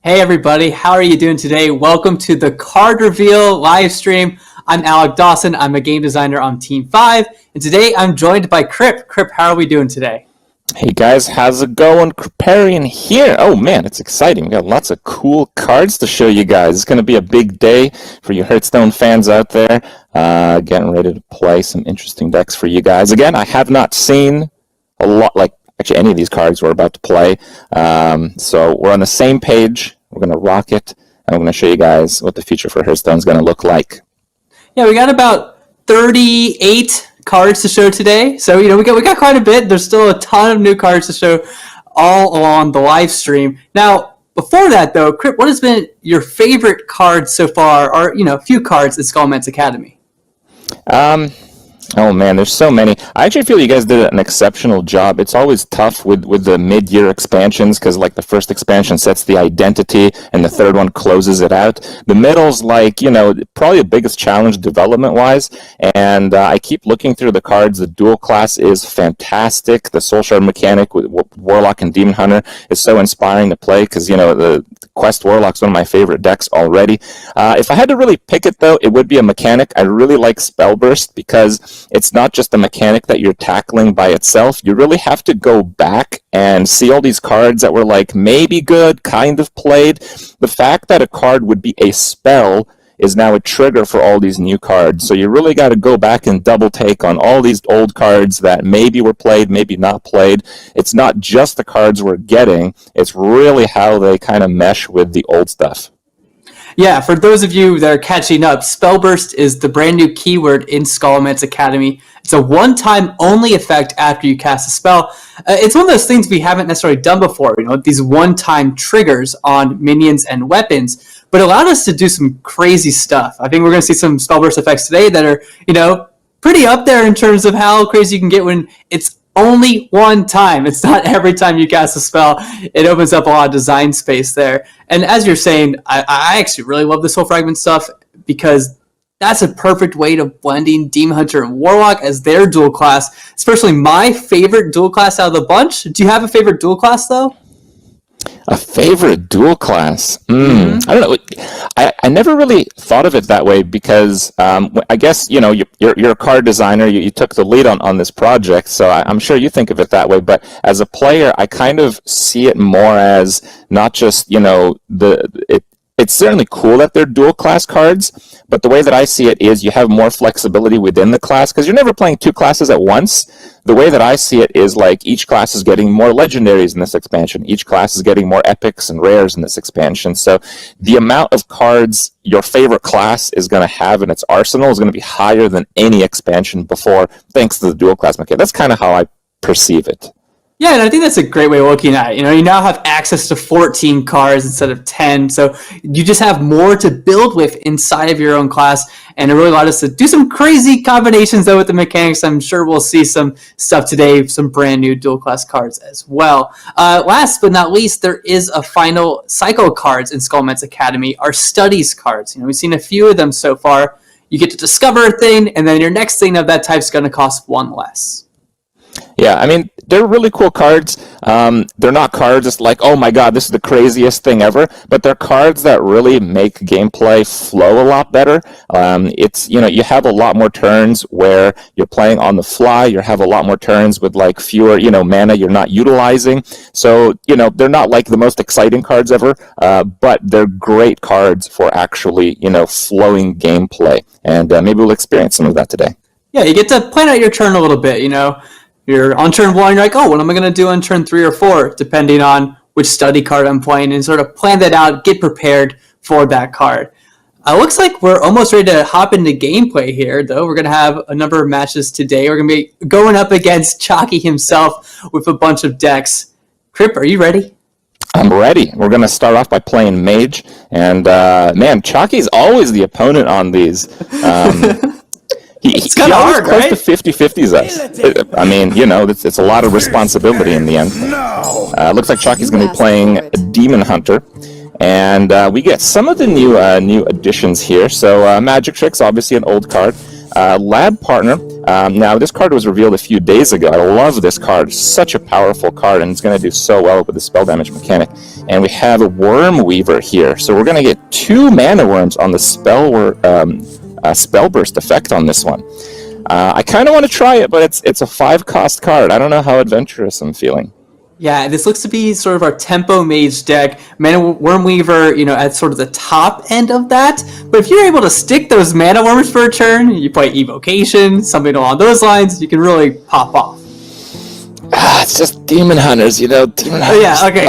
Hey everybody, how are you doing today? Welcome to the card reveal live stream. I'm Alec Dawson. I'm a game designer on Team 5, and today I'm joined by Crip. Crip, how are we doing today? Hey guys, how's it going? Kriparian here. Oh man, it's exciting. We got lots of cool cards to show you guys. It's going to be a big day for you Hearthstone fans out there. Getting ready to play some interesting decks for you guys. Again, I have not seen a lot, actually any of these cards we're about to play. So we're on the same page. We're going to rock it, and I'm going to show you guys what the future for Hearthstone is going to look like. Yeah, we got about 38 cards to show today. So, we got quite a bit. There's still a ton of new cards to show all along the live stream. Now, before that, though, Crip, what has been your favorite card so far, or, a few cards in Skullman's Academy? Oh man, there's so many. I actually feel you guys did an exceptional job. It's always tough with the mid-year expansions because the first expansion sets the identity and the third one closes it out. The middle's probably the biggest challenge development-wise, and I keep looking through the cards. The dual class is fantastic. The Soul Shard mechanic with Warlock and Demon Hunter is so inspiring to play because, the Quest Warlock's one of my favorite decks already. If I had to really pick it, though, it would be a mechanic. I really like Spellburst because it's not just a mechanic that you're tackling by itself. You really have to go back and see all these cards that were maybe good, kind of played. The fact that a card would be a spell is now a trigger for all these new cards. So you really got to go back and double take on all these old cards that maybe were played, maybe not played. It's not just the cards we're getting. It's really how they kind of mesh with the old stuff. Yeah, for those of you that are catching up, Spellburst is the brand new keyword in Skullman's Academy. It's a one-time only effect after you cast a spell. It's one of those things we haven't necessarily done before, these one-time triggers on minions and weapons, but allowed us to do some crazy stuff. I think we're going to see some Spellburst effects today that are, pretty up there in terms of how crazy you can get when it's only one time. It's not every time you cast a spell. It opens up a lot of design space there. And as you're saying, I actually really love this whole fragment stuff because that's a perfect way to blending Demon Hunter and Warlock as their dual class. Especially my favorite dual class out of the bunch. Do you have a favorite dual class though? A favorite dual class? I don't know. I never really thought of it that way because I guess, you're a card designer. You took the lead on this project, so I'm sure you think of it that way. But as a player, I kind of see it more as not just, it's certainly cool that they're dual class cards, but the way that I see it is you have more flexibility within the class because you're never playing two classes at once. The way that I see it is each class is getting more legendaries in this expansion. Each class is getting more epics and rares in this expansion. So the amount of cards your favorite class is going to have in its arsenal is going to be higher than any expansion before, thanks to the dual class mechanic. That's kind of how I perceive it. Yeah, and I think that's a great way of looking at it. You now have access to 14 cards instead of 10, so you just have more to build with inside of your own class, and it really allowed us to do some crazy combinations, though, with the mechanics. I'm sure we'll see some stuff today, some brand new dual class cards as well. Last but not least, there is a final cycle cards in Skullman's Academy, our studies cards. We've seen a few of them so far. You get to discover a thing, and then your next thing of that type is going to cost one less. Yeah, they're really cool cards. They're not cards just oh my god, this is the craziest thing ever, but they're cards that really make gameplay flow a lot better. It's, you have a lot more turns where you're playing on the fly. You have a lot more turns with fewer, mana you're not utilizing. So, they're not the most exciting cards ever, but they're great cards for actually, flowing gameplay. And maybe we'll experience some of that today. Yeah, you get to plan out your turn a little bit, You're on turn 1, you're what am I going to do on turn 3 or 4, depending on which study card I'm playing, and sort of plan that out, get prepared for that card. Looks like we're almost ready to hop into gameplay here, though. We're going to have a number of matches today. We're going to be going up against Chalky himself with a bunch of decks. Crip, are you ready? I'm ready. We're going to start off by playing Mage, and man, Chalky's always the opponent on these. It's kind of hard, close to 50-50s us. It's a lot of responsibility in the end. Looks like Chalky's going to be playing Demon Hunter. And we get some of the new additions here. So Magic Tricks, obviously an old card. Lab Partner, Now, this card was revealed a few days ago. I love this card. Such a powerful card, and it's going to do so well with the spell damage mechanic. And we have a Worm Weaver here. So we're going to get 2 mana worms on the spell burst effect on this one. I kind of want to try it, but it's a 5-cost card. I don't know how adventurous I'm feeling. Yeah, this looks to be sort of our tempo mage deck. Mana Wormweaver, at sort of the top end of that. But if you're able to stick those mana worms for a turn, you play Evocation, something along those lines, you can really pop off. It's just Demon Hunters, Demon Hunters. Oh, yeah, okay,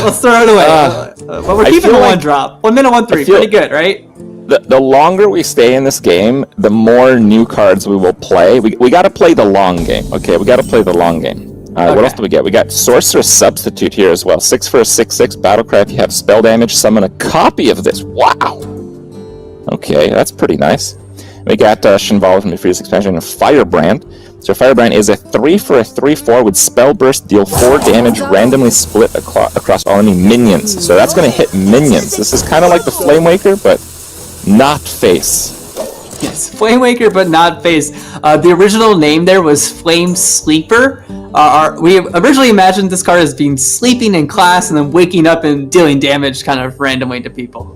let's throw it away. But we're keeping the 1-drop. 1 mana, 1/3, pretty good, right? The longer we stay in this game, the more new cards we will play. We got to play the long game, okay? We got to play the long game. What else do we get? We got Sorcerer's Substitute here as well. 6 for a 6/6 battlecry. If you have spell damage, summon a copy of this. Wow! Okay, that's pretty nice. We got Shinvala from the previous expansion and Firebrand. So Firebrand is a 3 for a 3/4 with Spell Burst, deal 4 damage, randomly split across all enemy minions. So that's going to hit minions. This is kind of like the Flame Waker, but not face. Yes, Flame Waker, but not face. The original name there was Flame Sleeper. We originally imagined this card as being sleeping in class and then waking up and dealing damage kind of randomly to people.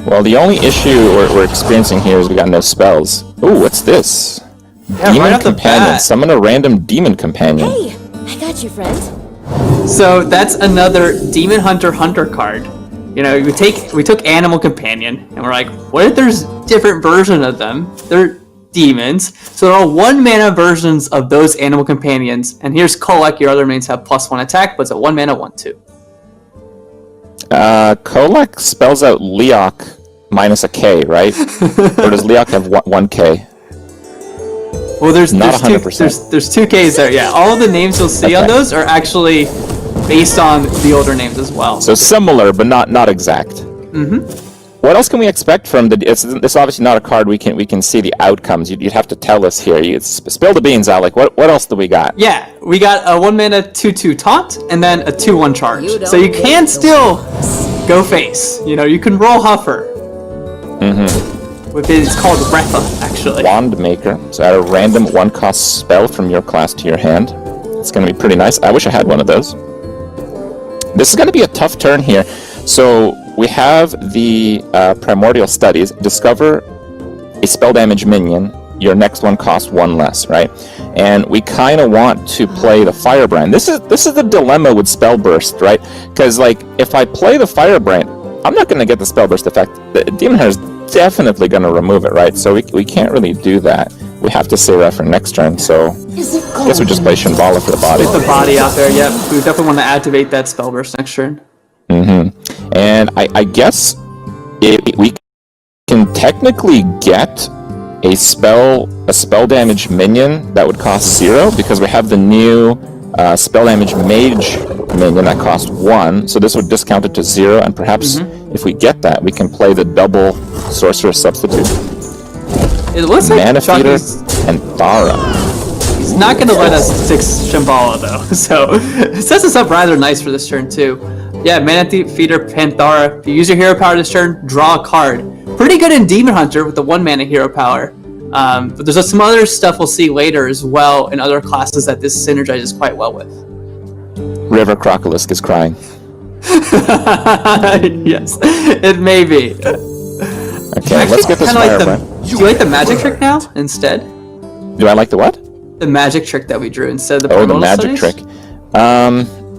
Well, the only issue we're experiencing here is we got no spells. Ooh, what's this? Yeah, Demon right off the Companion. bat. Summon a random Demon Companion. Hey, I got you, friend. So that's another Demon Hunter card. We took Animal Companion, and we're like, what if there's different versions of them? They're demons. So there are 1 mana versions of those Animal Companions. And here's Kolek, your other mains have +1 attack, but it's a 1 mana, 1/2. Kolek spells out Leok minus a K, right? Or does Leok have 1K? Well, there's Not two 100%. there's 2 Ks there. Yeah, all of the names you'll see on those are actually based on the older names as well. So similar, but not exact. Mm-hmm. What else can we expect from the? It's obviously not a card we can see the outcomes. You'd have to tell us here. You spill the beans out. Like what else do we got? Yeah, we got a 1 mana 2/2 taunt and then a 2/1 charge. So you can still go face. You can roll Huffer. Mm-hmm. It's called Refa, actually. Wand Maker. So add a random 1-cost spell from your class to your hand. It's going to be pretty nice. I wish I had one of those. This is going to be a tough turn here. So we have the Primordial Studies. Discover a spell damage minion. Your next one costs 1 less, right? And we kind of want to play the Firebrand. This is the dilemma with Spell Burst, right? Because if I play the Firebrand, I'm not going to get the Spell Burst effect. The Demon Hunter is definitely going to remove it, right? So we can't really do that. We have to save that for next turn. So I guess we just play Shinvala for the body. Get the body out there. Yep, we definitely want to activate that spell burst next turn. Mm-hmm. And I guess we can technically get a spell damage minion that would cost 0 because we have the new spell damage mage minion that costs 1. So this would discount it to 0, and perhaps if we get that, we can play the double Sorcerer's Substitute. It looks like Mana Feeder Chucky's and Thara. He's not going to let us 6 Shambhala, though. So it sets us up rather nice for this turn, too. Yeah, Mana Feeder, Panthara. If you use your hero power this turn, draw a card. Pretty good in Demon Hunter with the 1 mana hero power. But there's some other stuff we'll see later as well in other classes that this synergizes quite well with. River Crocolisk is crying. Yes, it may be. Okay, let's get this Firebrand. Do you like the magic trick now instead? Do I like the what? The magic trick that we drew instead of the the Primordial magic Studies? trick.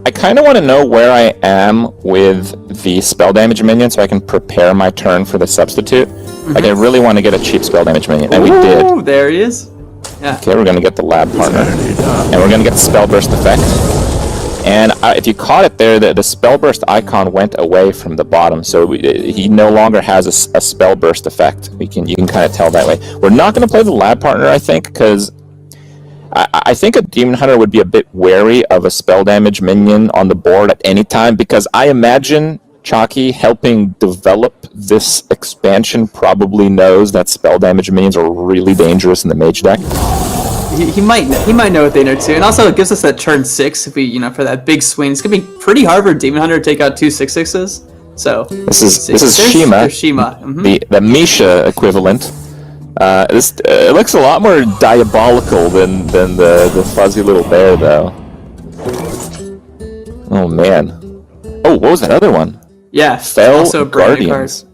I kind of want to know where I am with the spell damage minion so I can prepare my turn for the substitute. Like, I really want to get a cheap spell damage minion, and we did. Ooh, there he is. Yeah. Okay, we're going to get the lab partner. And we're going to get the spell burst effect. And if you caught it there, the spell burst icon went away from the bottom, so he no longer has a spell burst effect. You can kind of tell that way. We're not going to play the lab partner, I think, because I think a Demon Hunter would be a bit wary of a spell damage minion on the board at any time, because I imagine Chalky helping develop this expansion probably knows that spell damage minions are really dangerous in the mage deck. He might know what they know too, and also it gives us that turn 6 if we for that big swing. It's gonna be pretty hard for Demon Hunter to take out 2 6/6s. So this is Shima, Shima. the Misha equivalent. This it looks a lot more diabolical than the fuzzy little bear, though. Oh man! Oh, what was that other one? Yeah, Fell also brand new Guardians.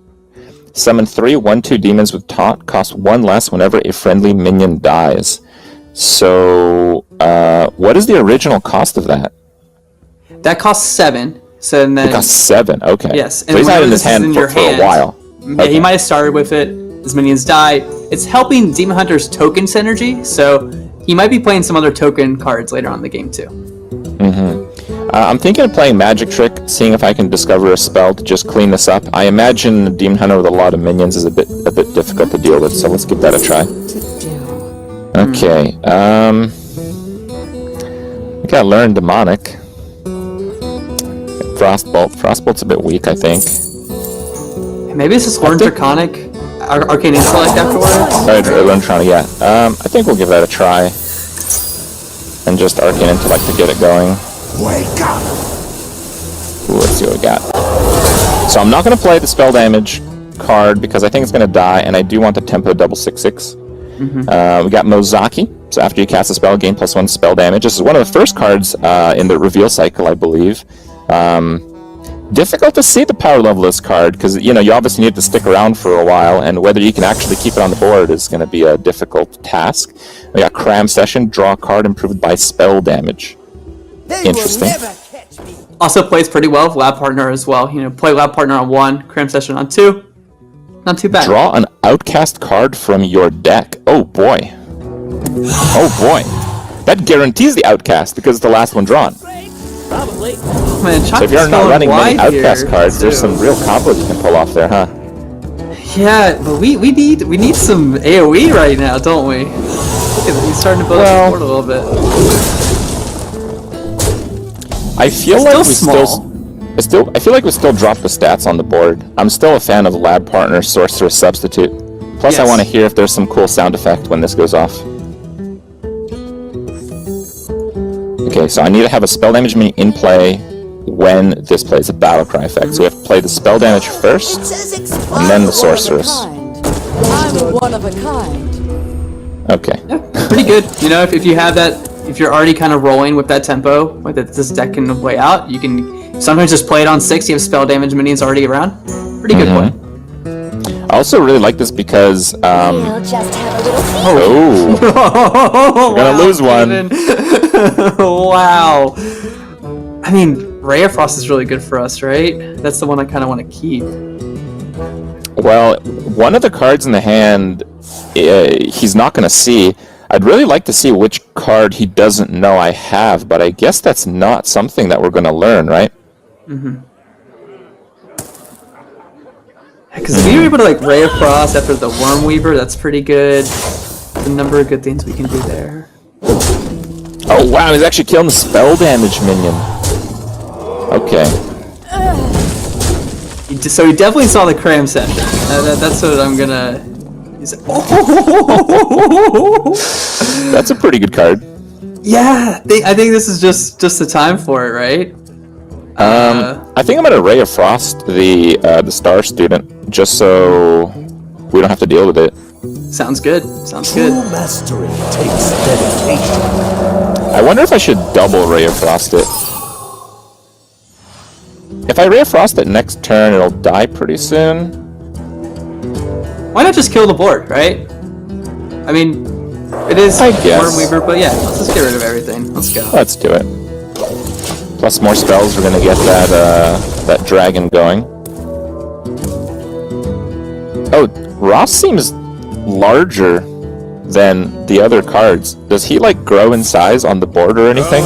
Summon 3 1/2 demons with taunt. Cost 1 less whenever a friendly minion dies. So, what is the original cost of that? That costs 7. So and then It costs 7. Okay. yes, So he's had it in whenever his this is hand in for your a hand, while. Yeah, Okay. he might have started with it. His minions die. It's helping Demon Hunter's token synergy, so he might be playing some other token cards later on in the game too. I'm thinking of playing Magic Trick, seeing if I can discover a spell to just clean this up. I imagine Demon Hunter with a lot of minions is a bit difficult to deal with, so let's give that a try. Okay, I gotta learn Demonic. Frostbolt. Frostbolt's a bit weak, I think. Maybe it's just learn Draconic, Arcane Intellect afterwards. Learn Tronic, yeah. I think we'll give that a try. And just Arcane Intellect to get it going. Wake up! Ooh, let's see what we got. So I'm not going to play the spell damage card because I think it's going to die, and I do want the tempo double 6/6. We got Mozaki. So after you cast a spell, gain +1 spell damage. This is one of the first cards in the reveal cycle, I believe. Difficult to see the power level of this card because you obviously need to stick around for a while, and whether you can actually keep it on the board is going to be a difficult task. We got Cram Session, draw a card improved by spell damage. Interesting. Also plays pretty well with Lab Partner as well. Play Lab Partner on 1, Cram Session on 2. Not too bad. Draw an outcast card from your deck. Oh boy. Oh boy. That guarantees the outcast because it's the last one drawn. Probably. Man, So if you're not running many outcast here, cards, there's too. some real combos you can pull off there, huh? Yeah, but we need some AoE right now, don't we? Look at he's starting to build up the board a little bit. I feel It's like still I feel like we still drop the stats on the board. I'm still a fan of Lab Partner Sorceress Substitute. Plus, I Yes. want to hear if there's some cool sound effect when this goes off. Okay, so I need to have a spell damage mini in play when this plays a battle cry effect. So we have to play the spell damage first, and then the sorceress. I'm one of a kind. Okay. Yeah, pretty good. If you have that, if you're already kind of rolling with that tempo, like that this deck can play out, you can sometimes just play it on 6. You have spell damage minions already around. Pretty good play. I also really like this because We'll just have a little we're gonna lose one. Wow. I mean, Ray of Frost is really good for us, right? That's the one I kind of want to keep. Well, one of the cards in the hand, he's not going to see. I'd really like to see which card he doesn't know I have, but I guess that's not something that we're going to learn, right? Because if you're able to Ray of Frost after the Worm Weaver, that's pretty good. There's a number of good things we can do there. Oh wow, he's actually killing the spell damage minion. Okay. So he definitely saw the Cram Session. That's what I'm gonna... That's a pretty good card. Yeah, I think this is just the time for it, right? I think I'm going to Ray of Frost the Star Student, just so we don't have to deal with it. Sounds good. Sounds True good. mastery takes dedication. I wonder if I should double Ray of Frost it. If I Ray of Frost it next turn, it'll die pretty soon. Why not just kill the board, right? I mean, it is I guess. Worm Weaver, but yeah, let's just get rid of everything. Let's go. Let's do it. Plus more spells, we're gonna get that dragon going. Oh, Ross seems larger than the other cards. Does he grow in size on the board or anything?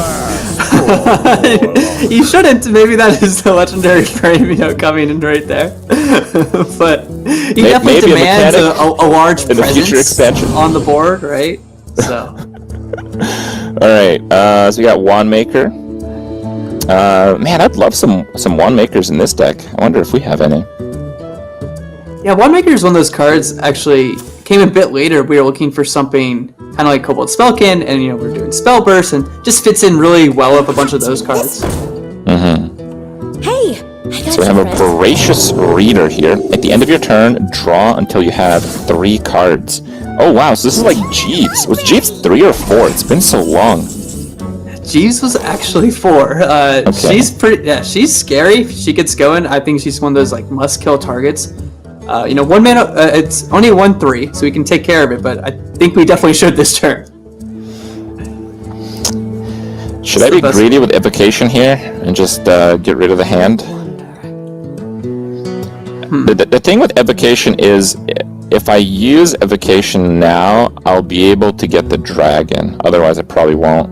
You shouldn't. Maybe that is the legendary frame, coming in right there. But he definitely maybe a demands mechanic a large in the future presence expansion. on the board, right? So. Alright, so we got Wand Maker. Man, I'd love some Wand Makers in this deck. I wonder if we have any. Yeah, Wand Maker is one of those cards, actually, came a bit later. We were looking for something kind of like Cobalt Spellkin, and, we're doing Spell Burst, and just fits in really well with a bunch of those cards. Hey, I got So we have a Voracious Reader here. At the end of your turn, draw until you have 3 cards. Oh wow, so this is like Jeeves. Was Jeeves 3 or 4? It's been so long. Jeeves was actually 4. She's pretty. Yeah, she's scary. If she gets going, I think she's one of those like must-kill targets. 1 mana. It's only 1/3, so we can take care of it. But I think we definitely should this turn. Should I be greedy with evocation here and just get rid of the hand? The thing with evocation is, if I use evocation now, I'll be able to get the dragon. Otherwise, I probably won't.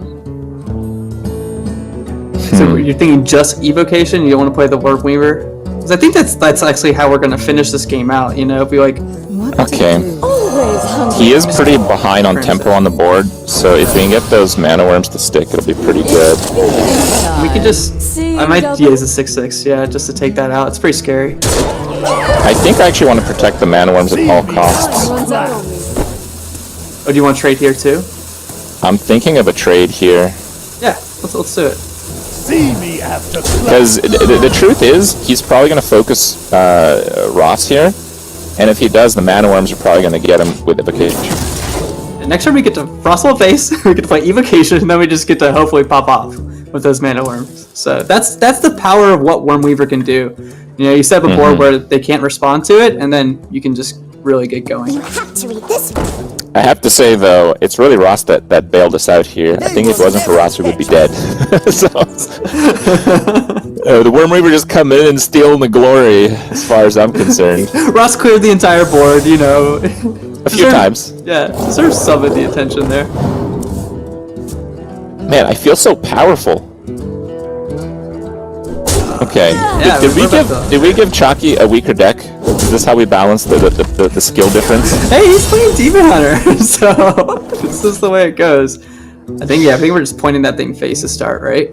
So you're thinking just evocation? You don't want to play the Warp Weaver? Because I think that's actually how we're gonna finish this game out. If we like. Okay. Always hungry. He is pretty behind on tempo on the board, so if we can get those mana worms to stick, it'll be pretty good. We could just. I might use a 6/6, yeah, just to take that out. It's pretty scary. I think I actually want to protect the mana worms at all costs. Oh, do you want to trade here too? I'm thinking of a trade here. Yeah, let's do it. See me after Because the truth is, he's probably going to focus Ross here, and if he does, the mana worms are probably going to get him with evocation. And next turn we get to Frostwall Face, we get to play evocation, and then we just get to hopefully pop off with those mana worms. So that's the power of what Wormweaver can do. You set up a board where they can't respond to it, and then you can just really get going. You have to read this one. I have to say, though, it's really Ross that bailed us out here. I think if it wasn't for Ross, we would be dead. So, the Wormweaver just come in and stealing the glory, as far as I'm concerned. Ross cleared the entire board, A few times. Yeah, deserves some of the attention there. Man, I feel so powerful. Okay. Yeah, Did we give Chalky a weaker deck? Is this how we balance the skill difference? Hey, he's playing Demon Hunter, so this is the way it goes. I think we're just pointing that thing face to start, right?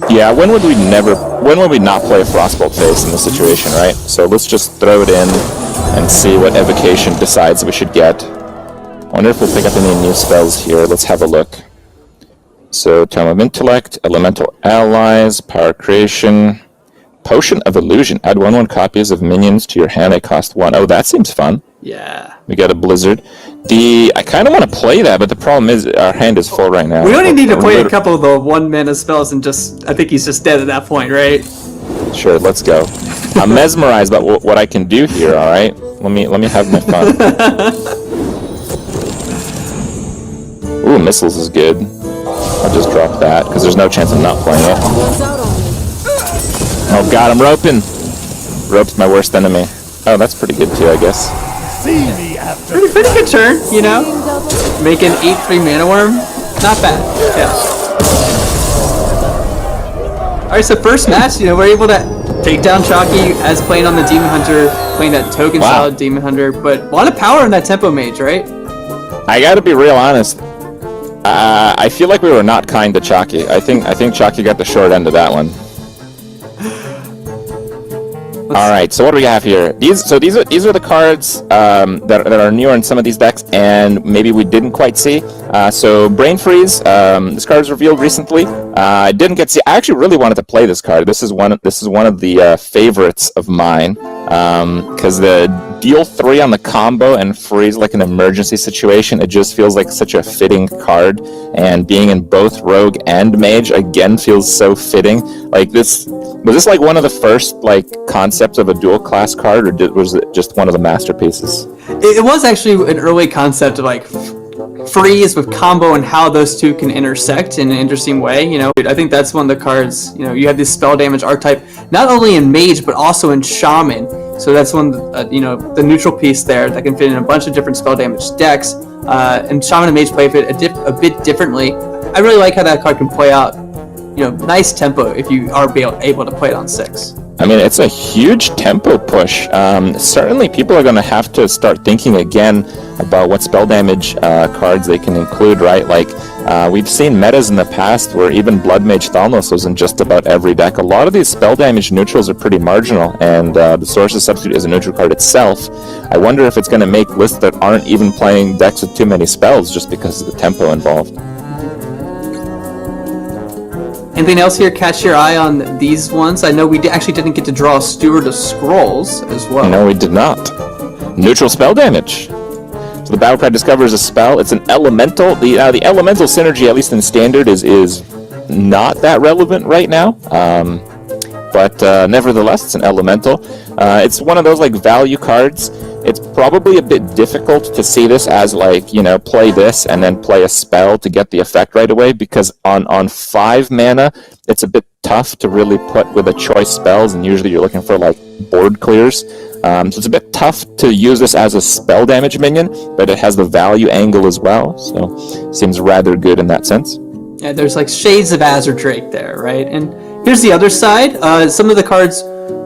Yeah. When would we not play a Frostbolt face in this situation, right? So let's just throw it in and see what evocation decides we should get. I wonder if we'll pick up any new spells here. Let's have a look. So, Tome of Intellect, Elemental Allies, Power Creation, Potion of Illusion. Add 1/1 copies of minions to your hand. They cost 1. Oh, that seems fun. Yeah. We got a Blizzard. I kind of want to play that, but the problem is our hand is full right now. We only need to play a couple of the 1 mana spells and I think he's just dead at that point, right? Sure, let's go. I'm mesmerized by what I can do here, alright? Let me have my fun. Ooh, Missiles is good. I'll just drop that, because there's no chance I'm not playing it. Oh god, I'm roping! Rope's my worst enemy. Oh, that's pretty good too, I guess. See me after Pretty good turn, Make an 8/3 mana worm, not bad. Yeah. Alright, so first match, we're able to take down Chalky as playing on the Demon Hunter, playing that token style Demon Hunter, but a lot of power in that Tempo Mage, right? I gotta be real honest. I feel like we were not kind to Chalky. I think Chalky got the short end of that one. All right, so what do we have here? These are the cards that are newer in some of these decks, and maybe we didn't quite see. So Brain Freeze. This card was revealed recently. I didn't get to see. I actually really wanted to play this card. This is one of the favorites of mine, because the deal 3 on the combo and freeze like an emergency situation. It just feels like such a fitting card, and being in both Rogue and Mage again feels so fitting. Like this. Was this like one of the first concepts of a dual class card, or was it just one of the masterpieces? It was actually an early concept of freeze with combo and how those two can intersect in an interesting way. I think that's one of the cards. You have this spell damage archetype not only in Mage but also in Shaman. So that's one, the neutral piece there that can fit in a bunch of different spell damage decks. And Shaman and Mage play it a bit differently. I really like how that card can play out. Nice tempo if you are able to play it on 6. I mean, it's a huge tempo push. Certainly people are going to have to start thinking again about what spell damage cards they can include, right? We've seen metas in the past where even Blood Mage Thalnos was in just about every deck. A lot of these spell damage neutrals are pretty marginal, and the Sorcerer's Substitute is a neutral card itself. I wonder if it's going to make lists that aren't even playing decks with too many spells just because of the tempo involved. Anything else here catch your eye on these ones? I know we actually didn't get to draw Steward of Scrolls as well. No, we did not. Neutral spell damage. So the battle cry discovers a spell. It's an elemental. The elemental synergy, at least in standard, is not that relevant right now. But nevertheless, it's an elemental. It's one of those like value cards. It's probably a bit difficult to see this as like, play this and then play a spell to get the effect right away, because on 5 mana, it's a bit tough to really put with a choice spells, and usually you're looking for like board clears. So it's a bit tough to use this as a spell damage minion, but it has the value angle as well, so seems rather good in that sense. Yeah, there's like shades of Azure Drake there, right? And here's the other side. Some of the cards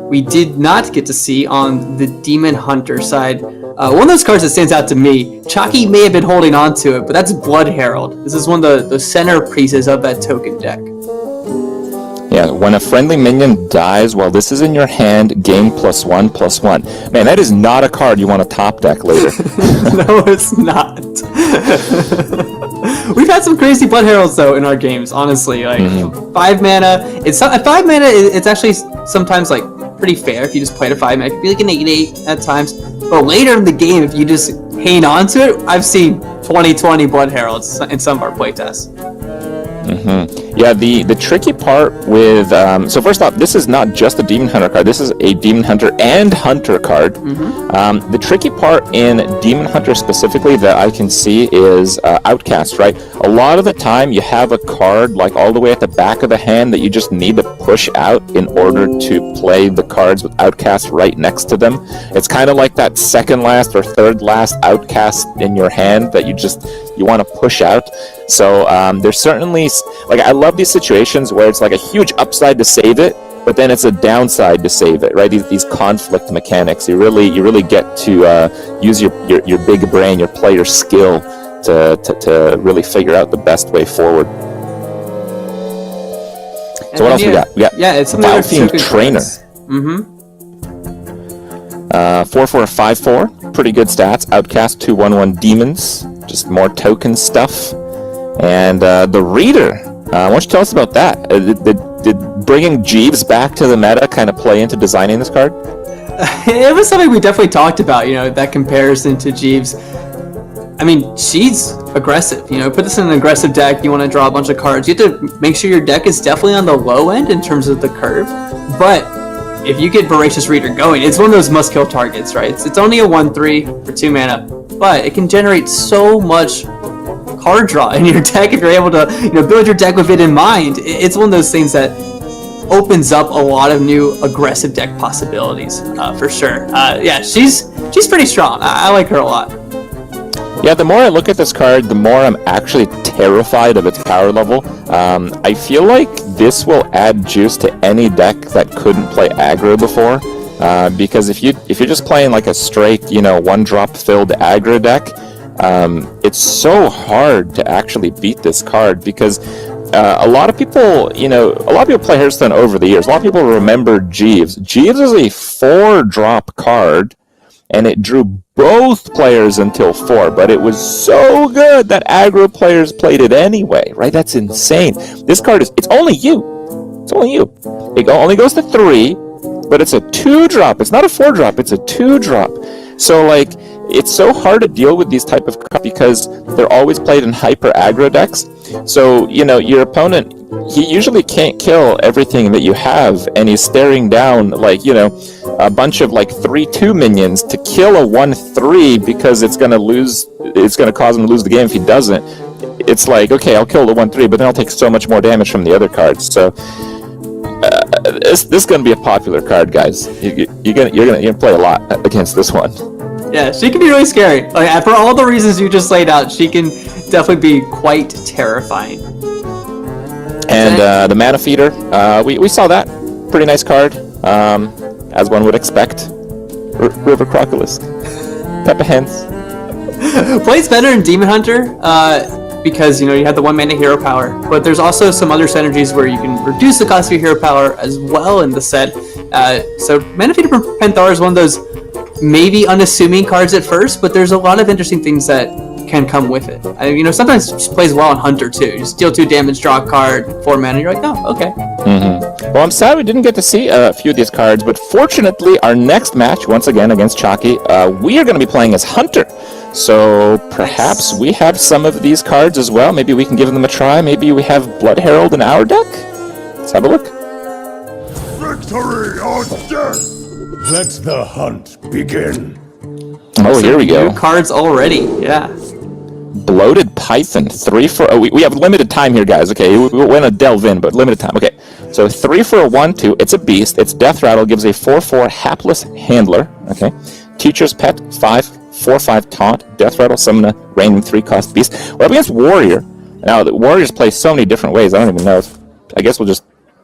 we did not get to see on the Demon Hunter side. One of those cards that stands out to me, Chalky may have been holding on to it, but that's Blood Herald. This is one of the centerpieces of that token deck. Yeah, when a friendly minion dies while this is in your hand, gain +1/+1. Man, that is not a card you want to top deck later. No, it's not. We've had some crazy Blood Heralds though in our games, honestly. Like 5 mana. It's 5 mana. It's actually sometimes like pretty fair if you just play to 5 mana. It could be like an 8/8 at times. But later in the game, if you just hang on to it, I've seen 20/20 Blood Heralds in some of our playtests. Yeah, the tricky part with so first off, this is not just a Demon Hunter card. This is a Demon Hunter and Hunter card. The tricky part in Demon Hunter specifically that I can see is Outcast. Right, a lot of the time you have a card like all the way at the back of the hand that you just need to push out in order to play the cards with Outcast right next to them. It's kind of like that second last or third last Outcast in your hand that you want to push out. So there's certainly, like, I love these situations where it's like a huge upside to save it, but then it's a downside to save it, right? These conflict mechanics. You really get to use your big brain, your player skill to really figure out the best way forward. So what else we got? It's some Vile-themed Trainer. 4/4/5/4, pretty good stats. Outcast 2/1/1 demons, just more token stuff. And the Reader, why don't you tell us about that? Did bringing Jeeves back to the meta kind of play into designing this card? It was something we definitely talked about, that comparison to Jeeves. I mean, she's aggressive, put this in an aggressive deck, you want to draw a bunch of cards. You have to make sure your deck is definitely on the low end in terms of the curve, but if you get Voracious Reader going, it's one of those must-kill targets, right? It's only a 1/3 for 2 mana, but it can generate so much card draw in your deck if you're able to build your deck with it in mind. It's one of those things that opens up a lot of new aggressive deck possibilities, for sure. She's pretty strong. I like her a lot. Yeah, the more I look at this card, the more I'm actually terrified of its power level. I feel like this will add juice to any deck that couldn't play aggro before, because if you're just playing like a straight 1-drop filled aggro deck, it's so hard to actually beat this card, because a lot of people play Hearthstone over the years. A lot of people remember Jeeves. Jeeves is a 4-drop card, and it drew both players until 4, but it was so good that aggro players played it anyway, right? That's insane. This card it's only you. It's only you. It only goes to 3, but it's a 2-drop. It's not a 4-drop, it's a 2-drop. So, like, it's so hard to deal with these type of cards because they're always played in hyper aggro decks. So, your opponent, he usually can't kill everything that you have, and he's staring down, like, a bunch of, like, 3/2 minions to kill a 1/3 because it's going to cause him to lose the game if he doesn't. It's like, okay, I'll kill the 1/3, but then I'll take so much more damage from the other cards. So, this is going to be a popular card, guys. You're gonna play a lot against this one. Yeah, she can be really scary. Like, for all the reasons you just laid out, she can definitely be quite terrifying. And the Mana Feeder, we saw that. Pretty nice card, as one would expect. River Crocolisk. Type of hands. Plays better in Demon Hunter, because you have the 1 mana hero power, but there's also some other synergies where you can reduce the cost of your hero power as well in the set. So Mana Feeder from Penthar is one of those maybe unassuming cards at first, but there's a lot of interesting things that can come with it. Sometimes it just plays well on Hunter too. You just deal 2 damage, draw a card, 4 mana, and you're like, oh, okay. Well, I'm sad we didn't get to see a few of these cards, but fortunately, our next match, once again against Chalky, we are going to be playing as Hunter. So perhaps we have some of these cards as well. Maybe we can give them a try. Maybe we have Blood Herald in our deck. Let's have a look. Victory or death! Let the hunt begin. Oh, here we go. New cards already, yeah. Bloated Python, 3 for... Oh, we have limited time here, guys. Okay, we're going to delve in, but limited time. Okay, so 3 for a 1/2. It's a beast. Its Death Rattle gives a 4/4 hapless handler. Okay, Teacher's Pet, 4/5 taunt. Death Rattle, summon a random 3-cost beast. We're up against Warrior. Now, the Warriors play so many different ways. I don't even know if... I guess we'll just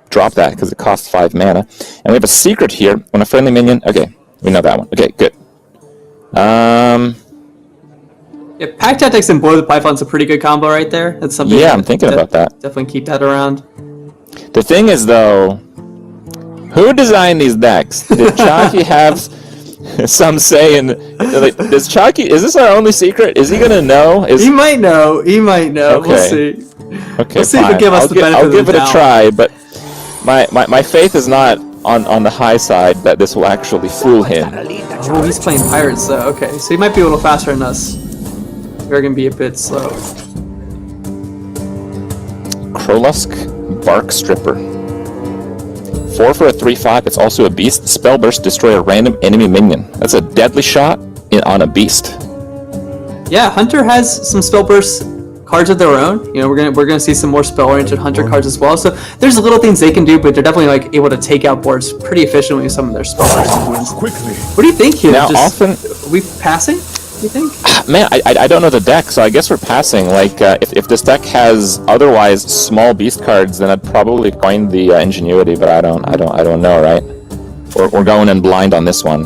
drop that because it costs 5 mana. And we have a secret here. When a friendly minion... Okay, we know that one. Okay, good. Yeah, Pack Tactics and Blow the Python's a pretty good combo right there. That's something. Yeah, I'm thinking about that. Definitely keep that around. The thing is, though, who designed these decks? Did Chalky have some say in? Like, does Chalky? Is this our only secret? Is he gonna know? He might know. He might know. Okay. We'll see. Okay, We'll see fine. if it give us the benefit I'll of the give it a doubt. try, but my faith is not on the high side that this will actually fool him. Oh, he's playing Pirates, though. Okay, so he might be a little faster than us. We're gonna be a bit slow. Krolusk, Bark Stripper. 4 for a 3/5. It's also a beast. Spell Burst, destroy a random enemy minion. That's a deadly shot on a beast. Yeah, Hunter has some spell burst cards of their own. We're gonna see some more spell-oriented Hunter cards as well. So there's little things they can do, but they're definitely like able to take out boards pretty efficiently with some of their spell burst minions. Quickly. What do you think here? Now, Are we passing? You think? Man, I don't know the deck, so I guess we're passing. Like, if this deck has otherwise small beast cards, then I'd probably coin the Ingenuity, but I don't know, right? We're going in blind on this one,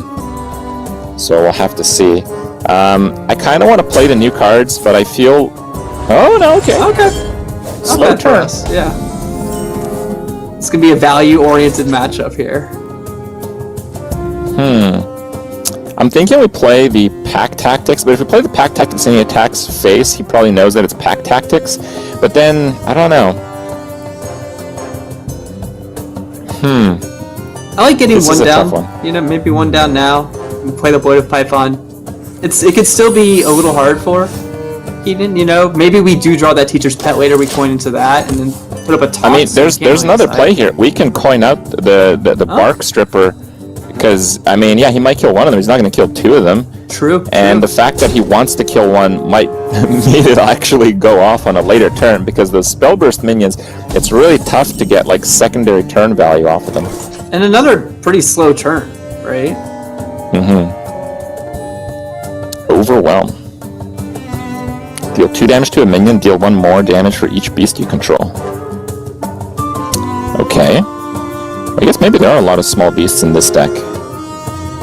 so we'll have to see. I kind of want to play the new cards, but I feel. Oh no, okay. Slow Okay, for turn. us, yeah. It's gonna be a value-oriented matchup here. I'm thinking we play the Pack Tactics, but if we play the Pack Tactics and he attacks face, he probably knows that it's Pack Tactics. But then, I don't know. I like getting This is one a down. tough one. Maybe one down now. And play the Bloated Python. It could still be a little hard for Keaton. Maybe we do draw that Teacher's Pet later. We coin into that and then put up a taunt. I mean, so there's we can't another really play decide. here. We can coin out the Bark Stripper, because, I mean, yeah, he might kill one of them. He's not going to kill 2 of them. True. And the fact that he wants to kill one might mean it'll actually go off on a later turn, because those Spell Burst minions, it's really tough to get, like, secondary turn value off of them. And another pretty slow turn, right? Overwhelm. Deal 2 damage to a minion, deal 1 more damage for each beast you control. Okay. I guess maybe there are a lot of small beasts in this deck.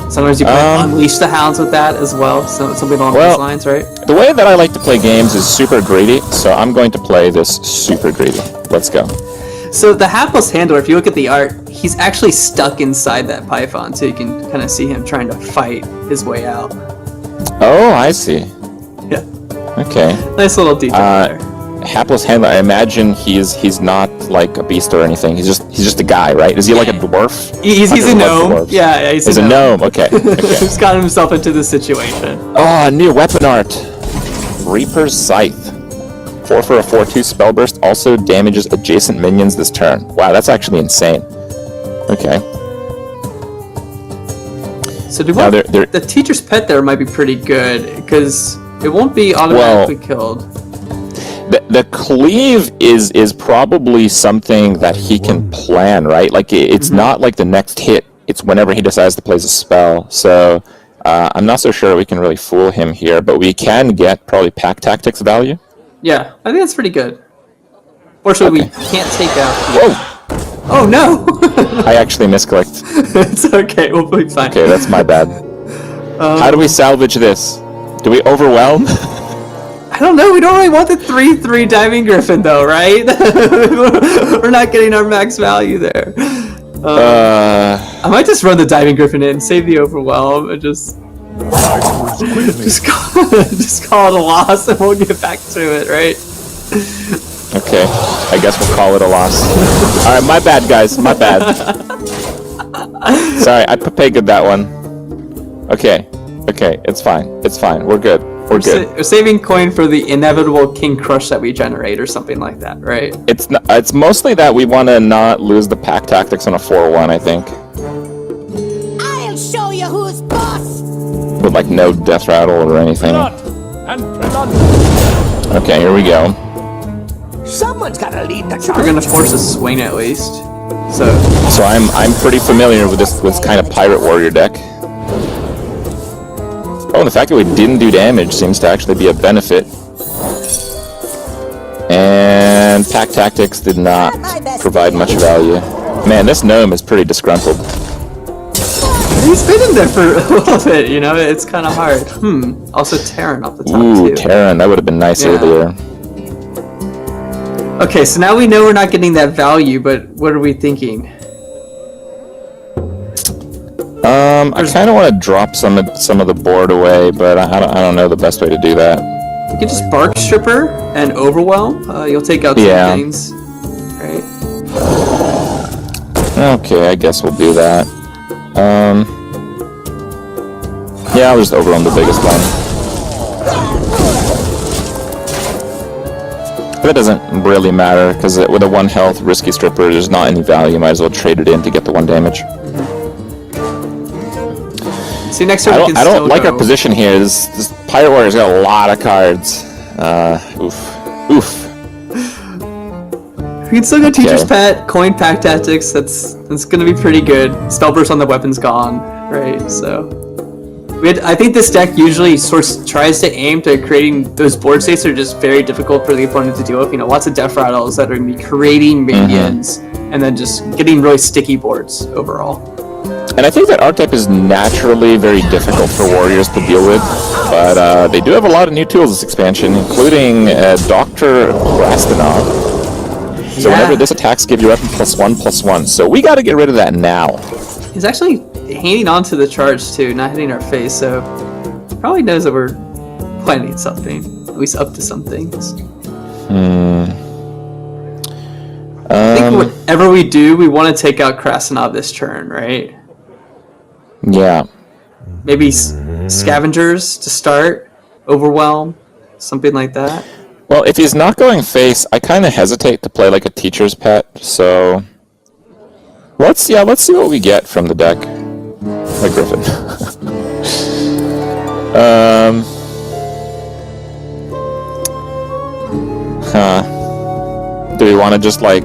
Sometimes you can unleash the hounds with that as well. So something along those lines, right? The way that I like to play games is super greedy, so I'm going to play this super greedy. Let's go. So the hapless handler, if you look at the art, he's actually stuck inside that Python, so you can kind of see him trying to fight his way out. Oh, I see. Yeah, Okay. nice little detail there. Hapless handler. I imagine he's not like a beast or anything. He's just a guy, right? Is he like a dwarf? He's I a love gnome. dwarves. Yeah, he's He's a gnome. Okay. Okay. He's got himself into this situation. Oh, new weapon art. Reaper's Scythe. 4 for a 4/2 spell burst. Also damages adjacent minions this turn. Wow, that's actually insane. Okay. So do Now, what? they're- The Teacher's Pet there might be pretty good because it won't be automatically killed. The cleave is probably something that he can plan, right? Like, it's not like the next hit. It's whenever he decides to place a spell. So I'm not so sure we can really fool him here, but we can get probably Pack Tactics value. Yeah, I think that's pretty good. Fortunately, we can't take out. Whoa! Oh no! I actually misclicked. It's okay. We'll be fine. Okay, that's my bad. How do we salvage this? Do we overwhelm? I don't know. We don't really want the 3/3 Diving Griffin though, right? We're not getting our max value there. I might just run the Diving Griffin in, save the overwhelm, and just Just call it a loss and we'll get back to it, right? Okay, I guess we'll call it a loss. Alright, my bad, guys. My bad. Sorry, I papegoed that one. Okay, it's fine. It's fine. We're good. We're good. We're saving coin for the inevitable king crush that we generate or something like that, right? It's mostly that we want to not lose the pack tactics on a 4-1, I think. I'll show you who's boss. With like no death rattle or anything. Okay, here we go. Someone's gotta lead the We're gonna force a swing at least. So I'm pretty familiar with this kind of pirate warrior deck. Oh, and the fact that we didn't do damage seems to actually be a benefit. And pack tactics did not provide much value. Man, this gnome is pretty disgruntled. he's been in there for a little bit, you know, it's kind of hard. Also Terran off the top Ooh, too. Terran, that would have been nice earlier. Okay, so now we know we're not getting that value, but what are we thinking? I kind of want to drop some of the board away, but I don't know the best way to do that. You can just Bark Stripper and Overwhelm. You'll take out some things, right? Okay, I guess we'll do that. Yeah, I'll just overwhelm the biggest one. But that doesn't really matter, because with a 1 health risky stripper, there's not any value. Might as well trade it in to get the 1 damage. See, next turn I don't like our position here. This Pirate Warrior's got a lot of cards. Oof. We can still go Teacher's Pet, Coin Pack Tactics. That's gonna be pretty good. Spellburst on the weapon's gone, right? So I think this deck usually tries to aim to creating those board states that are just very difficult for the opponent to deal with. You know, lots of death rattles that are gonna be creating minions and then just getting really sticky boards overall. And I think that archetype is naturally very difficult for warriors to deal with, but they do have a lot of new tools this expansion, including Dr. Rastinov. So whenever this attacks, give your weapon +1/+1. So we got to get rid of that now. He's actually hanging on to the charge too, not hitting our face, so probably knows that we're planning something, at least up to some things. I think whatever we do, we want to take out Krasinov this turn, right? Yeah. Maybe Scavengers to start, Overwhelm, something like that. Well, if he's not going face, I kind of hesitate to play like a Teacher's Pet, so let's see what we get from the deck. Like Griffin. Do we want to just like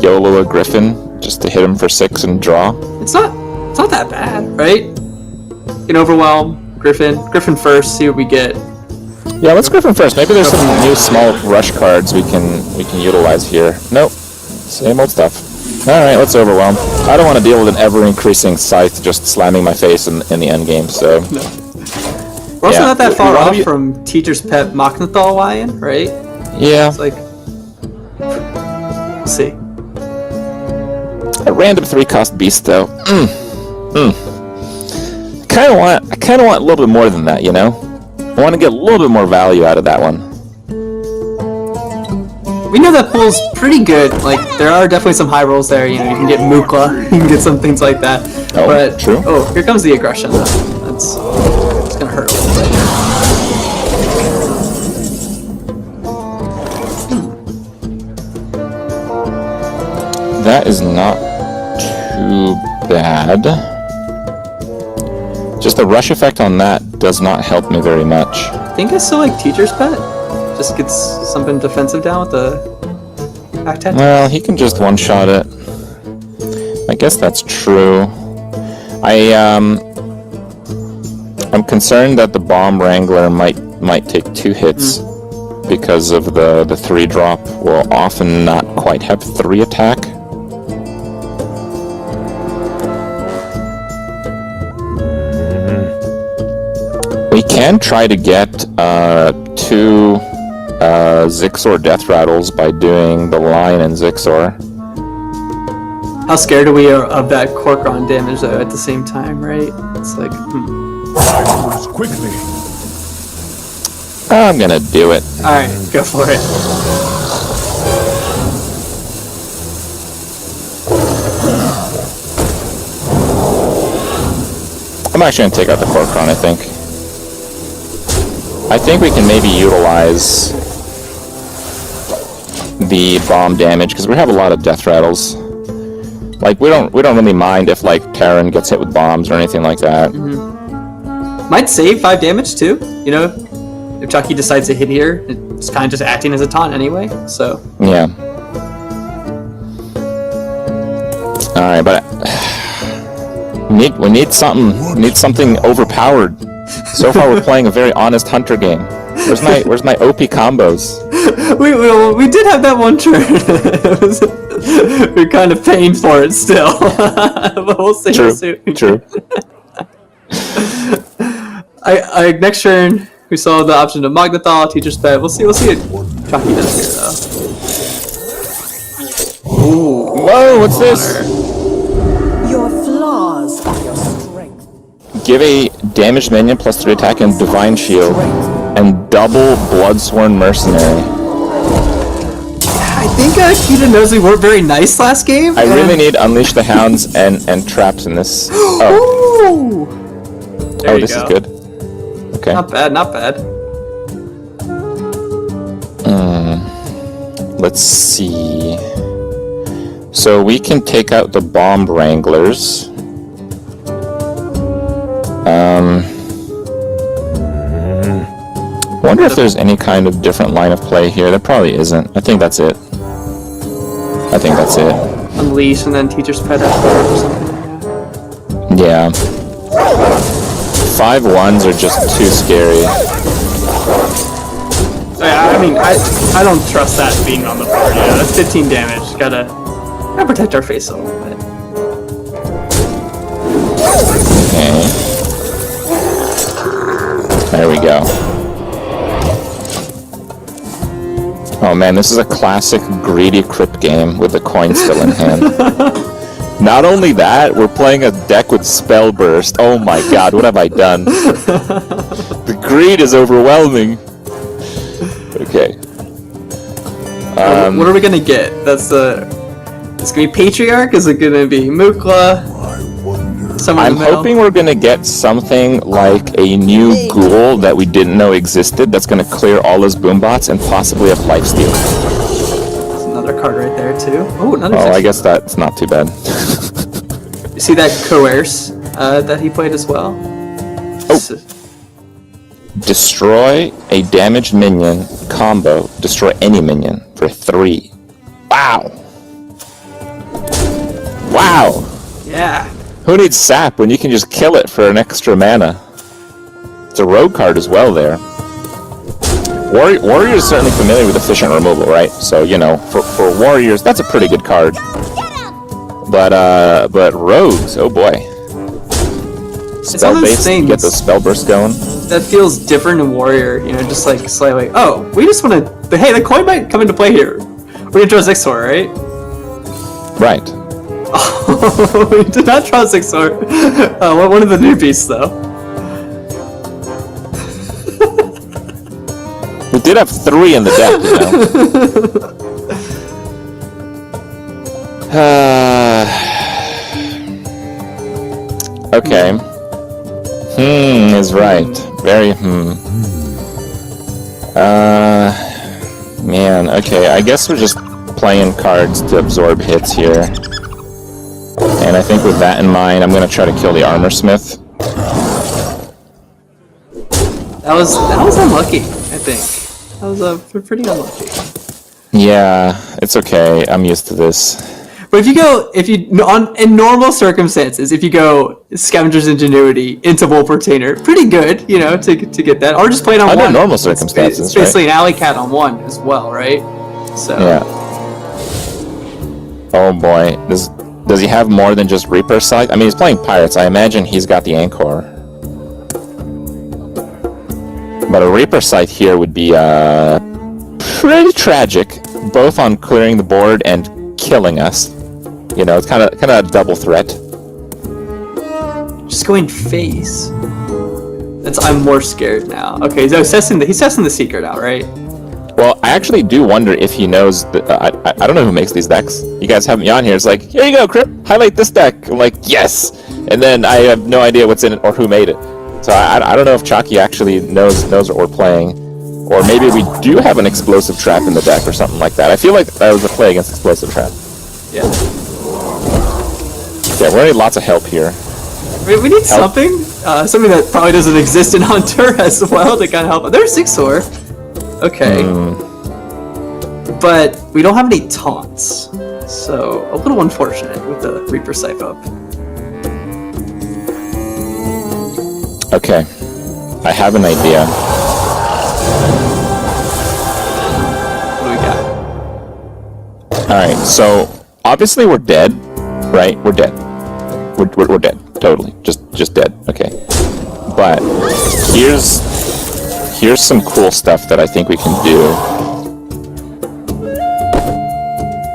YOLO a Griffin just to hit him for 6 and draw? It's not that bad, right? You can Overwhelm Griffin first, see what we get. Yeah, let's Griffin first. Maybe there's some new small rush cards we can utilize here. Nope, same old stuff. All right, let's Overwhelm. I don't want to deal with an ever-increasing scythe just slamming my face in the end game. So we're also not that far off from Teacher's Pet Machnathal Lion, right? Yeah. It's like, let's see. A random 3-cost beast, though. I kind of want a little bit more than that, you know. I want to get a little bit more value out of that one. We know that pool's pretty good. Like, there are definitely some high rolls there. You know, you can get Mukla, you can get some things like that. Oh, but true. Oh, here comes the aggression. It's gonna hurt a little bit. That is not too bad. Just the rush effect on that does not help me very much. I think I still like Teacher's Pet. Just gets something defensive down with the back tactics. Well, he can just one-shot it. I guess that's true. I'm concerned that the Bomb Wrangler might take 2 hits because of the 3-drop will often not quite have 3 attack. We can try to get 2 Zixor death rattles by doing the Lion and Zixor. How scared are we of that Korkron damage though at the same time, right? It's like, I moves quickly. I'm gonna do it. Alright, go for it. I'm actually gonna take out the Corcoran, I think. I think we can maybe utilize the bomb damage, because we have a lot of death rattles. Like, we don't really mind if, like, Terran gets hit with bombs or anything like that. Might save 5 damage too, you know? If Chucky decides to hit here, it's kind of just acting as a taunt anyway, so. Yeah. Alright, but we need something overpowered. So far we're playing a very honest hunter game. Where's my OP combos? We did have that one turn. We're kind of paying for it still. But we'll see. True. I next turn we saw the option of Magnethal, Teacher's Pet. We'll see what Chucky does here though. Ooh. Whoa, what's this? Your flaws are your strength. Give a damaged minion plus 3 attack and Divine Shield. And double Bloodsworn Mercenary. I think Kita knows we weren't very nice last game. I really need Unleash the Hounds and Traps in this. Oh, Ooh. There you this go. is good. Okay. Not bad, not bad. Let's see. So we can take out the Bomb Wranglers. Wonder if there's any kind of different line of play here. There probably isn't. I think that's it. Unleash and then Teacher's Pet after or something. Yeah. 5 1s are just too scary. I mean, I don't trust that being on the board. Yeah, that's 15 damage. Gotta protect our face a little bit. Okay. There we go. Oh man, this is a classic greedy crypt game with the coin still in hand. Not only that, we're playing a deck with Spell Burst. Oh my god, what have I done? The greed is overwhelming. Okay. What are we gonna get? It's gonna be Patriarch? Is it gonna be Mukla? I'm hoping we're gonna get something like a new ghoul that we didn't know existed that's gonna clear all his boombots and possibly have lifesteal. There's another card right there too. Oh, another. Oh, I guess that's not too bad. You see that Coerce that he played as well? Oh. Destroy a damaged minion combo. Destroy any minion for 3. Wow. Wow. Yeah. Who needs sap when you can just kill it for an extra mana? It's a rogue card as well there. Warrior is certainly familiar with efficient removal, right? So, you know, for warriors, that's a pretty good card. But rogues, oh boy. Spell-based, you get those spell bursts going. That feels different in Warrior, you know, just like slightly, oh, we just want to, hey, the coin might come into play here. We're going to draw Zixor, right? Right. Oh, we did not draw Zixor. One of the new beasts, though. We did have 3 in the deck, you know. Okay. Is right. Very man, okay, I guess we're just playing cards to absorb hits here. And I think with that in mind, I'm gonna try to kill the Armor Smith. That was unlucky, I think. That was pretty unlucky. Yeah, it's okay. I'm used to this. But in normal circumstances, if you go Scavenger's Ingenuity into Wolf Retainer, pretty good, you know, to get that. Or just play it on Under one. normal circumstances, it's basically an Alley Cat on one as well, right? So. Yeah. Oh boy, does he have more than just Reaper Sight? I mean, he's playing Pirates. I imagine he's got the Anchor. But a Reaper Sight here would be pretty tragic, both on clearing the board and killing us. You know, it's kind of a double threat. Just going face. I'm more scared now. Okay, so he's testing the secret out, right? Well, I actually do wonder if he knows that. I don't know who makes these decks. You guys have me on here. It's like, here you go, Crip. Highlight this deck. I'm like, yes. And then I have no idea what's in it or who made it. So I don't know if Chalky actually knows what we're playing, or maybe we do have an explosive trap in the deck or something like that. I feel like that was a play against explosive trap. Yeah. Yeah, we're gonna need lots of help here. We need something that probably doesn't exist in Hunter as well to kind of help. There's Sixor. Okay. But we don't have any taunts, so a little unfortunate with the Reaper Scythe up. Okay, I have an idea. What do we got? Alright, so obviously we're dead, right? We're dead. We're dead. Totally. Just dead. Okay. But here's some cool stuff that I think we can do.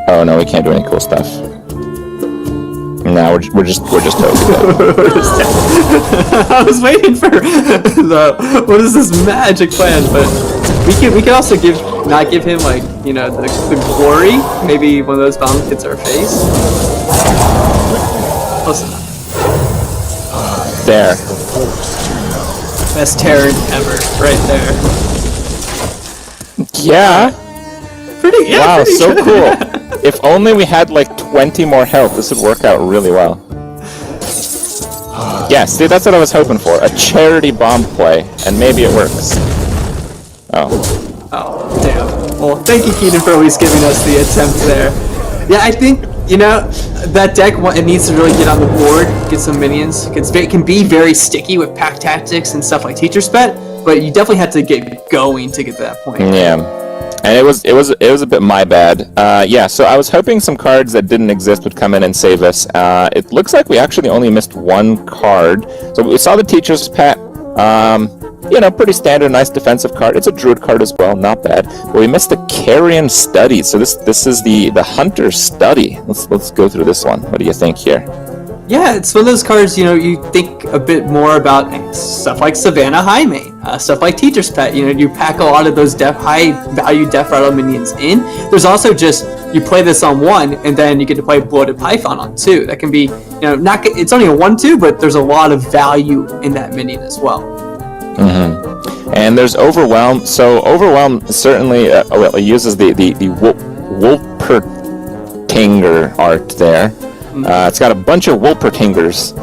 Oh no, we can't do any cool stuff. No, we're just totally dead. I was waiting for what is this magic plan, but we can also not give him like, you know, the glory. Maybe one of those bomb hits our face. Close enough. There. Best Terran ever, right there. Yeah. Wow, pretty so good. cool. If only we had like 20 more health, this would work out really well. Yeah, see, that's what I was hoping for. A charity bomb play, and maybe it works. Oh, damn. Well, thank you, Keenan, for always giving us the attempt there. Yeah, I think, you know, that deck, it needs to really get on the board, get some minions. It can be very sticky with pack tactics and stuff like Teacher's Pet, but you definitely have to get going to get to that point. Yeah. And it was a bit my bad. Yeah, so I was hoping some cards that didn't exist would come in and save us. It looks like we actually only missed one card. So we saw the Teacher's Pet. You know, pretty standard, nice defensive card. It's a Druid card as well, not bad. But we missed the Carrion Study. So this is the Hunter Study. Let's go through this one. What do you think here? Yeah, it's one of those cards, you know, you think a bit more about stuff like Savannah Highmane, stuff like Teacher's Pet. You know, you pack a lot of those high-value Death Rattle minions in. There's also just, you play this on one, and then you get to play Bloated Python on two. That can be, you know, it's only a 1/2, but there's a lot of value in that minion as well. Mm-hmm. And there's Overwhelm. So Overwhelm certainly it uses the Wolpertinger art there. It's got a bunch of Wolpertingers.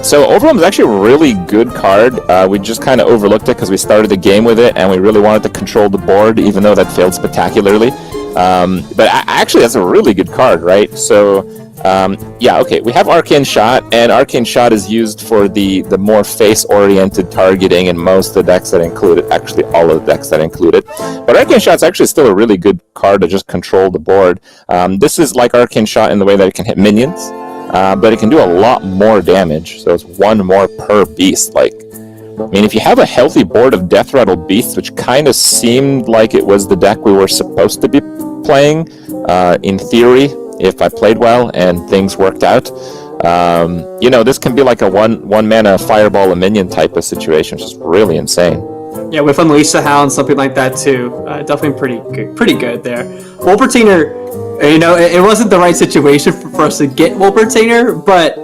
So Overwhelm is actually a really good card. We just kind of overlooked it because we started the game with it and we really wanted to control the board, even though that failed spectacularly. But actually, that's a really good card, right? So, yeah, okay, we have Arcane Shot, and Arcane Shot is used for the more face-oriented targeting in most of the decks that include it, actually all of the decks that include it. But Arcane Shot's actually still a really good card to just control the board. This is like Arcane Shot in the way that it can hit minions, but it can do a lot more damage, so it's one more per beast. Like, I mean, if you have a healthy board of Death Rattle beasts, which kind of seemed like it was the deck we were supposed to be playing, in theory, if I played well and things worked out, you know, this can be like a one mana fireball a minion type of situation, which is really insane. Yeah, with Unleash the Hound, something like that too. Definitely pretty good there. Wolpertinger, you know, it wasn't the right situation for us to get Wolpertinger, but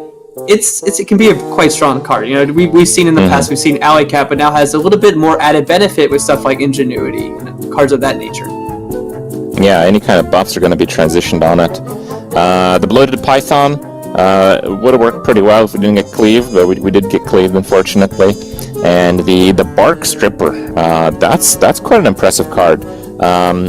it can be a quite strong card. You know, we've seen in the past, we've seen Alley Cat, but now has a little bit more added benefit with stuff like Ingenuity and cards of that nature. Yeah, any kind of buffs are going to be transitioned on it. The Bloated Python would have worked pretty well if we didn't get cleaved, but we did get cleaved, unfortunately. And the Bark Stripper, that's quite an impressive card.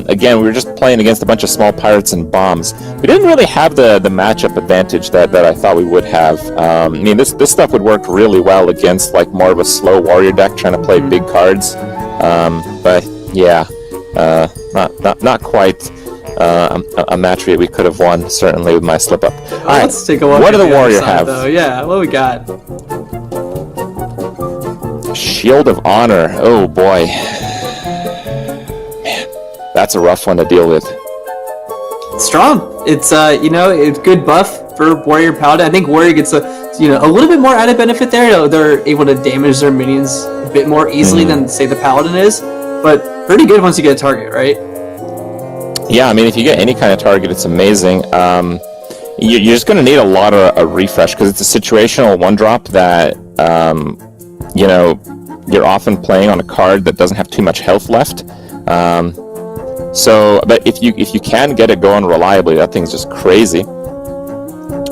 Again, we were just playing against a bunch of small pirates and bombs. We didn't really have the matchup advantage that I thought we would have. I mean, this stuff would work really well against like more of a slow warrior deck trying to play big cards. But yeah, not quite a match we could have won, certainly with my slip up. All right, let's take a look. What at do the warrior side, have? though. Yeah, what do we got? Shield of Honor. Oh boy. Man, that's a rough one to deal with. Strong. It's you know, it's good buff for Warrior Paladin. I think Warrior gets a little bit more added benefit there. They're able to damage their minions a bit more easily than, say, the paladin is, but pretty good once you get a target, right? Yeah, I mean, if you get any kind of target, it's amazing. You're just going to need a lot of a refresh because it's a situational one-drop that, you're often playing on a card that doesn't have too much health left. But if you can get it going reliably, that thing's just crazy.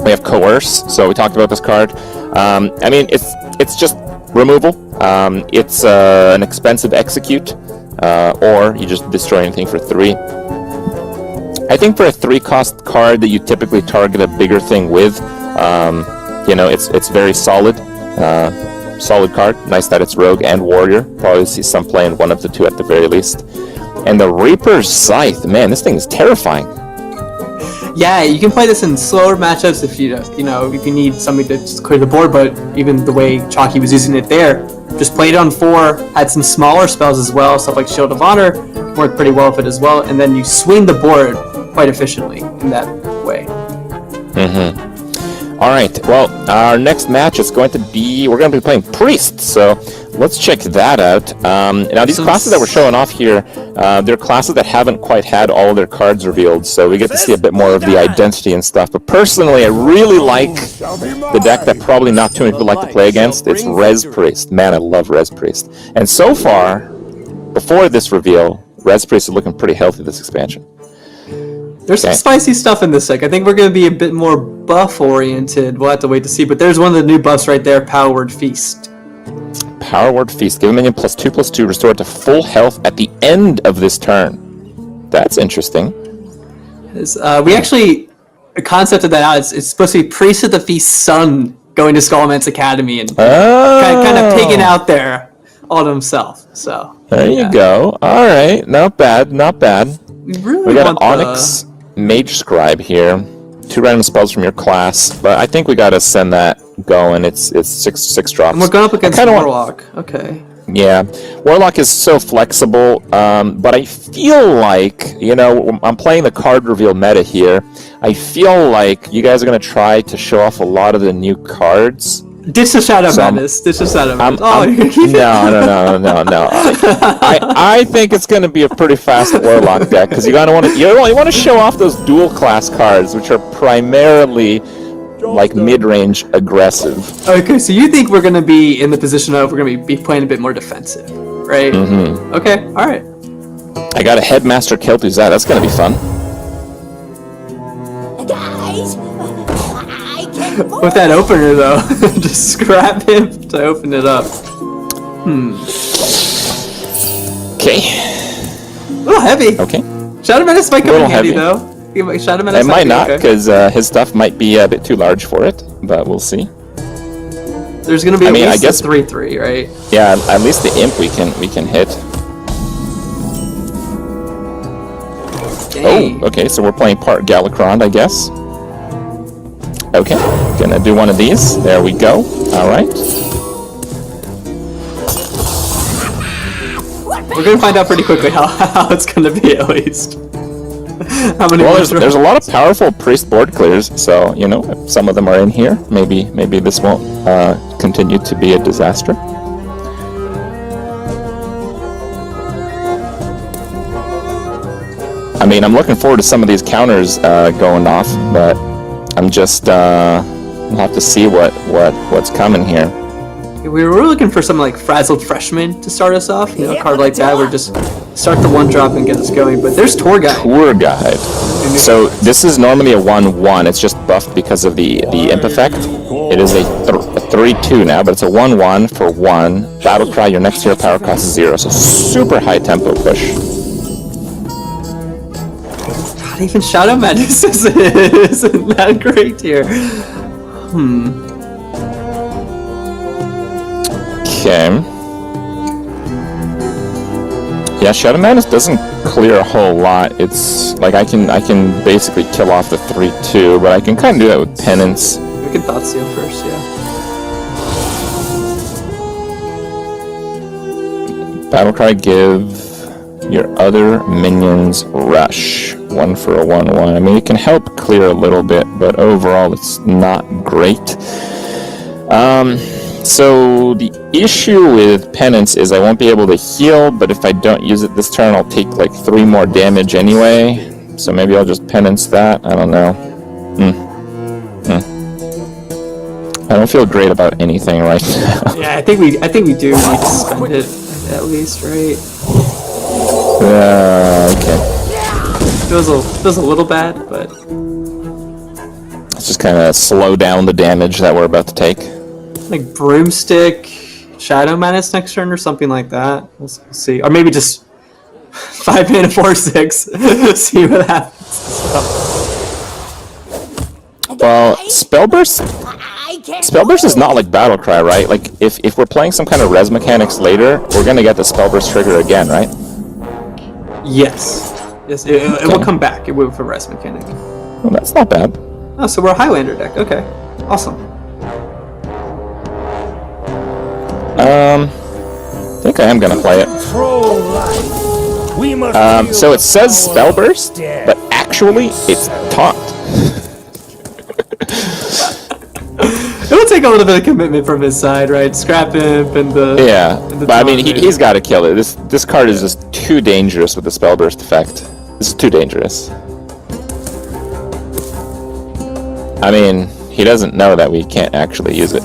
We have Coerce, so we talked about this card. I mean, it's just removal. It's an expensive Execute, or you just destroy anything for 3. I think for a 3-cost card that you typically target a bigger thing with, it's very solid. Solid card. Nice that it's Rogue and Warrior. Probably see some play in one of the two at the very least. And the Reaper's Scythe, man, this thing is terrifying. Yeah, you can play this in slower matchups if if you need something to just clear the board. But even the way Chalky was using it there, just played it on 4, had some smaller spells as well, stuff like Shield of Honor worked pretty well with it as well, and then you swing the board quite efficiently in that way. All right, well, our next match is we're going to be playing Priest, so let's check that out. Now, these classes that we're showing off here, they're classes that haven't quite had all of their cards revealed, so we get to see a bit more of the identity and stuff. But personally, I really like the deck that probably not too many people like to play against. It's Res Priest. Man, I love Res Priest. And so far, before this reveal, Res Priest is looking pretty healthy this expansion. There's some spicy stuff in this deck. I think we're going to be a bit more buff-oriented. We'll have to wait to see. But there's one of the new buffs right there, Power Word Feast. Power Word Feast. Give a minion +2/+2. Restore it to full health at the end of this turn. That's interesting. We actually concepted that out. It's supposed to be Priest of the Feast son going to Skullman's Academy and kind of pigging out there all to himself. So there you go. All right. Not bad. Not bad. We got an Onyx Mage Scribe here. 2 random spells from your class, but I think we gotta send that going. It's 6 drops. And we're going up against Warlock. Okay. Yeah, Warlock is so flexible, but I feel like, I'm playing the card reveal meta here. I feel like you guys are gonna try to show off a lot of the new cards. Ditch the Shadow Madness. Ditch the Shadow Madness. You're gonna keep it? No. I think it's gonna be a pretty fast Warlock deck because you want to show off those dual class cards, which are primarily like mid-range aggressive. Okay, so you think we're gonna be in the position of we're gonna be playing a bit more defensive, right? Mm-hmm. Okay, all right. I got a Headmaster Kel'Thuzad. That's gonna be fun. Guys, with that opener though, just scrap him to open it up. Okay. A little heavy. Okay. Shadow Menace might come in handy heavy. though. Shadow Menace it might not okay. because his stuff might be a bit too large for it, but we'll see. There's gonna be at least I guess 3/3, right? Yeah, at least the imp we can hit. Dang. Oh, okay, so we're playing part Galakron, I guess. Okay, gonna do one of these. There we go. All right. We're gonna find out pretty quickly how it's gonna be at least. How many? Well, there's a lot of powerful priest board clears, so if some of them are in here, maybe this won't continue to be a disaster. I mean, I'm looking forward to some of these counters going off, but I'm just we'll have to see what's coming here. We were looking for something like Frazzled Freshman to start us off. A card like that where just start the 1-drop and get us going. But there's Tour Guide. Tour Guide. So this is normally a 1/1. It's just buffed because of the imp effect. It is a 3/2 now, but it's a 1/1 for 1. Battlecry, your next hero power cost is 0. So super high tempo push. God, even Shadow Madness isn't that great here. Okay. Yeah, Shadow Madness doesn't clear a whole lot. It's like I can basically kill off the 3/2, but I can kind of do that with Penance. We can Thought Seal first, yeah. Battlecry, give your other minions rush. 1 for a 1/1. I mean, it can help clear a little bit, but overall it's not great. So the issue with Penance is I won't be able to heal, but if I don't use it this turn, I'll take like 3 more damage anyway. So maybe I'll just Penance that. I don't know. I don't feel great about anything right now. Yeah, I think we do need to spend it at least, right? Okay. Feels a little bad, but Let's just kind of slow down the damage that we're about to take. like Broomstick, Shadow Menace next turn or something like that. We'll see, or maybe just 5 mana 4/6. See what happens. Well, Spellburst is not like Battlecry, right? Like, if we're playing some kind of res mechanics later, we're gonna get the Spellburst trigger again, right? Yes, it will come back. It will for rest mechanic. Well, that's not bad. Oh, so we're a Highlander deck. Okay, awesome. I think I am gonna play it. So it says Spellburst, but actually it's Taunt. It'll take a little bit of commitment from his side, right? Scrap Imp and the But I mean, he's got to kill it. This card is just too dangerous with the Spellburst effect. This is too dangerous. I mean, he doesn't know that we can't actually use it.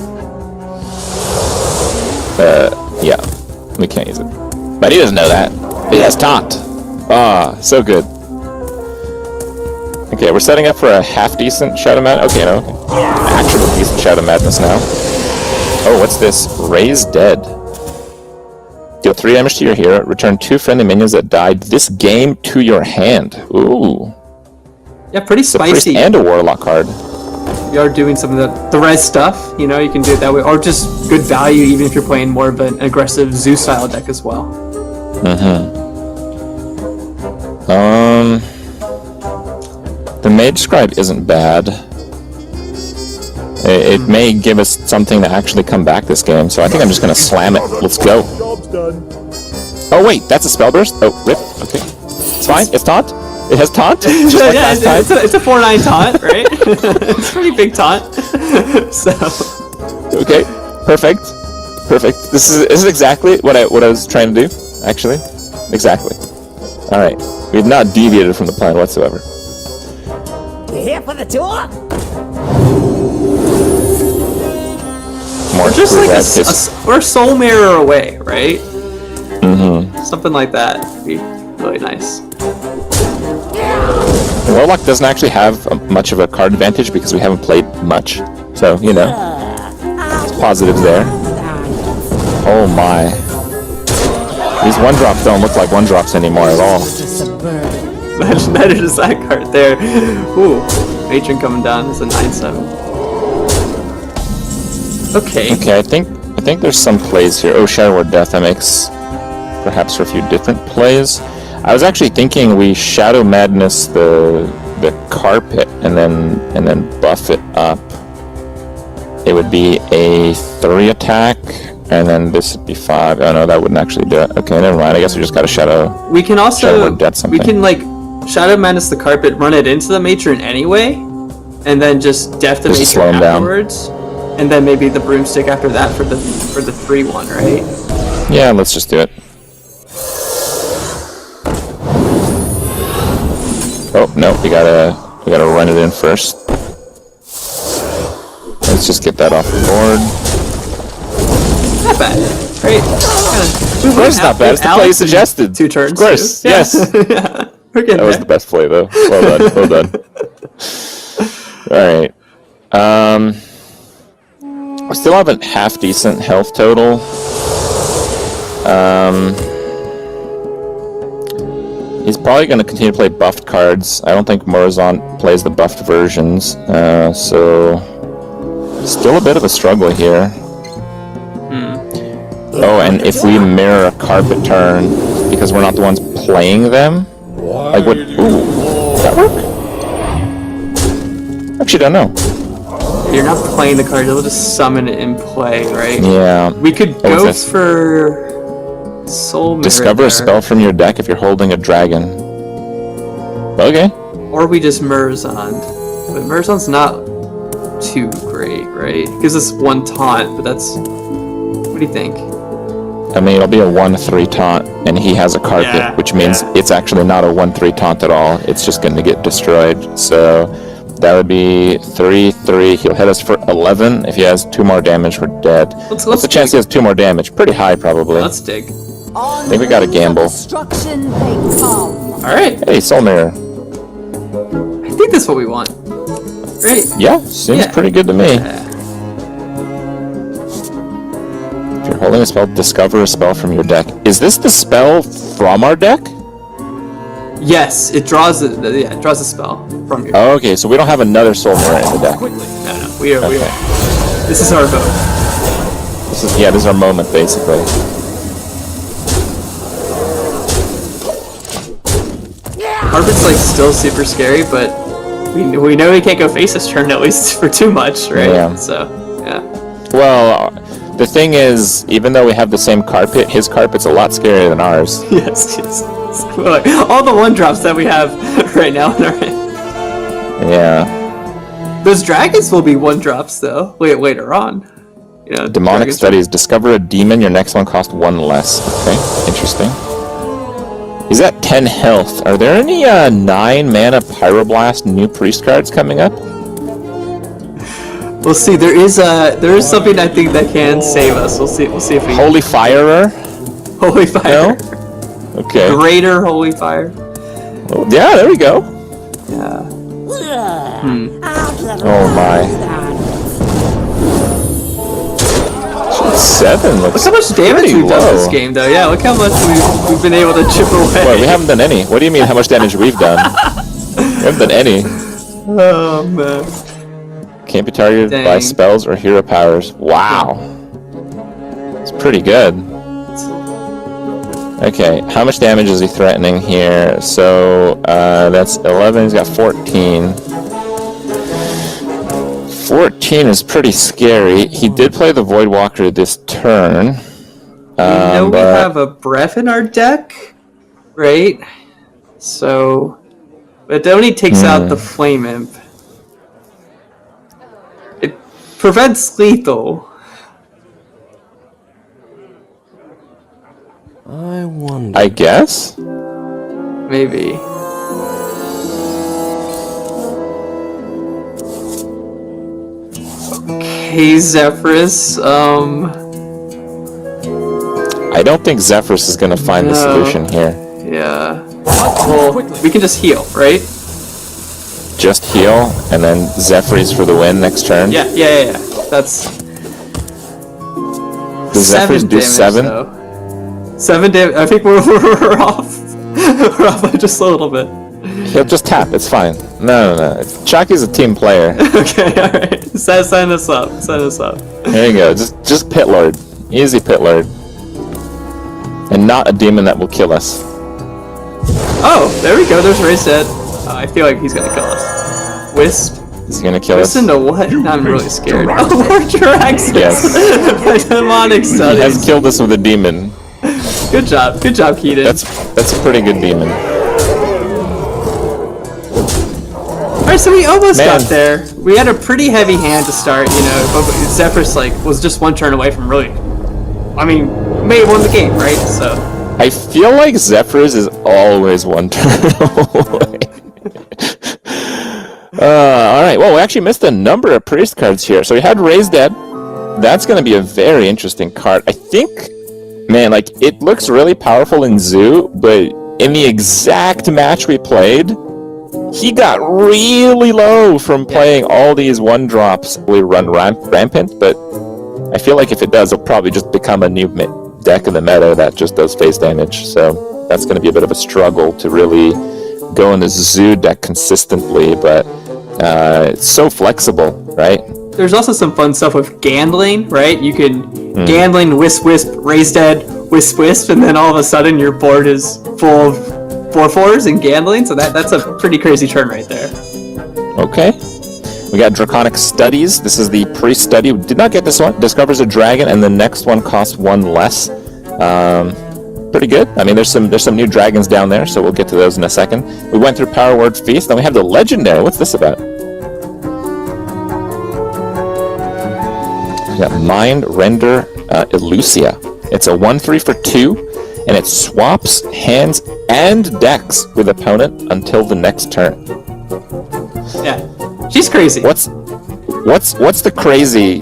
Yeah, we can't use it. But he doesn't know that. He has Taunt. Ah, so good. Okay, we're setting up for a half-decent Shadow Madness. Okay, no. Actual decent Shadow Madness now. Oh, what's this? Raise Dead. Deal 3 damage to your hero. Return 2 friendly minions that died this game to your hand. Ooh. Yeah, pretty It's a priest spicy. and a warlock card. You are doing some of the res stuff, you know, you can do it that way, or just good value even if you're playing more of an aggressive Zoo style deck as well. The Mage Scribe isn't bad. It may give us something to actually come back this game, so I think I'm just gonna slam it. Let's go. Oh wait, that's a Spellburst? Oh, rip. Okay. It's fine. It's Taunt. It has Taunt. Just like last time. It's a 4/9 taunt, right? It's a pretty big taunt. So Okay. Perfect. Perfect. This is exactly what I was trying to do, actually. Exactly. Alright. We've not deviated from the plan whatsoever. You here for the tour? More just like Red we're a Soul Mirror away, right? Something like that would be really nice. Warlock doesn't actually have much of a card advantage because we haven't played much. So, you know, there's positives there. Oh my. These 1-drops don't look like 1-drops anymore at all. That is that card there. Ooh, Matron coming down is a 9/7. Okay. Okay, I think there's some plays here. Oh, Shadow Word Death, that makes perhaps for a few different plays. I was actually thinking we Shadow Madness the carpet and then buff it up. It would be a 3 attack, and then this would be 5. Oh no, that wouldn't actually do it. Okay, never mind. I guess we just gotta Shadow. We can Shadow also Word Death something. we can like Shadow Madness the carpet, run it into the Matron anyway, and then just Death the Just to slow Matron him down. afterwards, and then maybe the Broomstick after that for the 3/1, right? Yeah, let's just do it. Oh no, we gotta run it in first. Let's just get that off the board. Not bad, right? Of course, not bad. It's the play you suggested. 2 turns. Of course, too. yes. Yeah, we're getting That was there. the best play, though. Well done. Well done. All right. I still have a half decent health total. He's probably going to continue to play buffed cards. I don't think Morazan plays the buffed versions, so still a bit of a struggle here. Oh, and if we mirror a carpet turn because we're not the ones playing them, like what? Ooh, does that work? Actually, don't know. You're not playing the card, you'll just summon it in play, right? Yeah. We could Oh, what's go this? for Soul Mirror Discover there. a spell from your deck if you're holding a dragon. Okay. Or we just Murzon. But Murzon's not too great, right? Gives us 1 taunt, but that's... What do you think? I mean, it'll be a 1-3 taunt, and he has a carpet, which means it's actually not a 1-3 taunt at all. It's just going to get destroyed. So that would be 3-3. He'll hit us for 11. If he has 2 more damage, we're dead. What's the chance he has 2 more damage? Pretty high, probably. Let's dig. I think we got to gamble. Destruction they come. Alright. Hey, Soul Mirror. I think that's what we want. Great. Yeah, seems pretty good to me. If you're holding a spell, discover a spell from your deck. Is this the spell from our deck? Yes, it draws it draws a spell from your Okay, so we don't have another Soul Mirror in the deck. No, we are. This is our vote. This is our moment, basically. Carpet's like still super scary, but we know we can't go face this turn at least for too much, right? Yeah. So, yeah. Well, the thing is, even though we have the same carpet, his carpet's a lot scarier than ours. Yes. Like, all the 1-drops that we have right now in our hand. Yeah. Those dragons will be 1-drops though. Later on. You know, Demonic dragons Studies. Discover a demon. Your next one costs 1 less. Okay, interesting. He's at 10 health. Are there any 9-mana Pyroblast new priest cards coming up? We'll see. There is something I think that can save us. We'll see if we Holy Firer? Holy Fire. No? Okay. Greater Holy Fire. Oh, yeah, there we go. Yeah. Oh my. 7 looks Look how much damage pretty we've done low. this game, though. Yeah, look how much we've been able to chip away. Wait, we haven't done any. What do you mean how much damage we've done? We haven't done any. Oh man. Can't be targeted by Dang. spells or hero powers. Wow. It's pretty good. Okay, how much damage is he threatening here? So, that's 11, he's got 14. 14 is pretty scary. He did play the Voidwalker this turn. We know we have a Breath in our deck, right? So, but it only takes out the Flame Imp. It prevents lethal. I wonder. I guess? Maybe. Okay, Zephyrus. I don't think Zephyrus is gonna find the solution here. Yeah. Well, we can just heal, right? Just heal, and then Zephyrus for the win next turn? Yeah. That's... Does Zephyrus do damage, 7? though. 7 damage. I think we're off. We're off by just a little bit. He'll just tap, it's fine. No. Chaki's a team player. Okay, alright. Sign us up. There you go, just Pit Lord. Easy Pit Lord. And not a demon that will kill us. Oh, there we go. There's Race Dead. I feel like he's gonna kill us. Wisp. Is he gonna kill us? Listen to what? I'm really scared. Oh, more Draxus. Yes. Demonic He Studies. has killed us with a demon. Good job, Keaton. That's a pretty good demon. Alright, so we almost Man. got there. We had a pretty heavy hand to start, you know, but Zephyrus was just 1 turn away from really, I mean, may have won the game, right? So I feel like Zephyrus is always 1 turn away. Alright, well, we actually missed a number of priest cards here. So we had Raise Dead. That's going to be a very interesting card. I think, man, like, it looks really powerful in Zoo, but in the exact match we played, he got really low from playing all these 1-drops. We run rampant, but I feel like if it does, it'll probably just become a new deck in the meta that just does face damage. So that's going to be a bit of a struggle to really go in the Zoo deck consistently, but it's so flexible, right? there's also some fun stuff with Gandling, right? You can Gandling, Wisp, Raise Dead, Wisp, and then all of a sudden your board is full of 4/4s and Gandling, so that's a pretty crazy turn right there. Okay. We got Draconic Studies. This is the Priest Study. We did not get this one. Discovers a dragon, and the next one costs 1 less. Pretty good. I mean, there's some new dragons down there, so we'll get to those in a second. We went through Power Word Feast, then we have the Legendary. What's this about? We got Mind Render Elusia. It's a 1/3 for 2, and it swaps hands and decks with opponent until the next turn. Yeah, she's crazy. What's the crazy?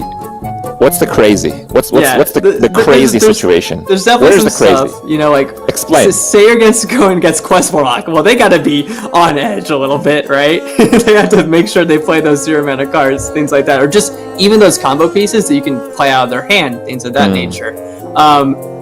What's the crazy? What's the crazy situation? There's definitely Where's some the crazy? stuff, you know, like Explain. Say you're going against Quest Warlock. Well, they gotta be on edge a little bit, right? They have to make sure they play those 0 mana cards, things like that, or just even those combo pieces that you can play out of their hand, things of that nature.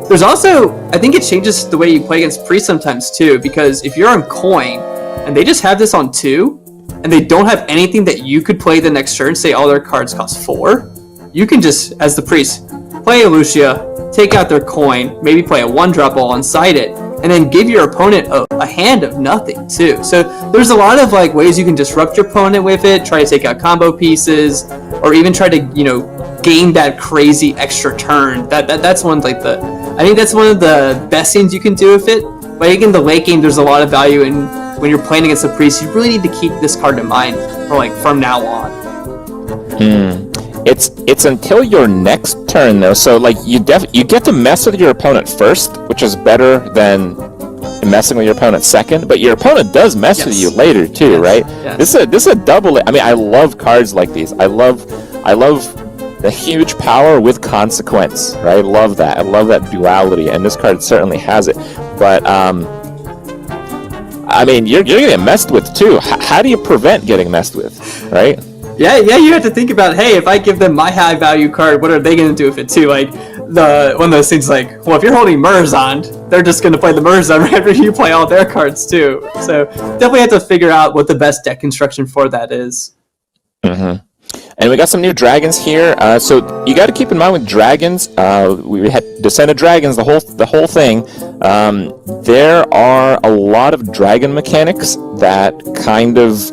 There's also, I think it changes the way you play against Priest sometimes too, because if you're on Coin and they just have this on 2, and they don't have anything that you could play the next turn, say all their cards cost 4, you can just, as the Priest, play a Lucia, take out their Coin, maybe play a 1-drop alongside it, and then give your opponent a hand of nothing too. So there's a lot of like ways you can disrupt your opponent with it, try to take out combo pieces, or even try to, you know, gain that crazy extra turn. That's one like I think that's one of the best things you can do with it. But again, the late game, there's a lot of value in when you're playing against the Priest. You really need to keep this card in mind for like from now on. It's until your next turn though, so like you get to mess with your opponent first, which is better than messing with your opponent second. But your opponent does mess with you later too, right? Yes. This is a double. I mean, I love cards like these. I love the huge power with consequence, right? I love that. I love that duality, and this card certainly has it. But I mean, you're gonna get messed with too. How do you prevent getting messed with, right? Yeah, you have to think about, hey, if I give them my high value card, what are they going to do with it too? Like, one of those things like, well, if you're holding Murzond, they're just going to play the Murzond right after you play all their cards too. So definitely have to figure out what the best deck construction for that is. Mm-hmm. And we got some new dragons here. So you got to keep in mind with dragons, we had Descent of Dragons, the whole thing. There are a lot of dragon mechanics that kind of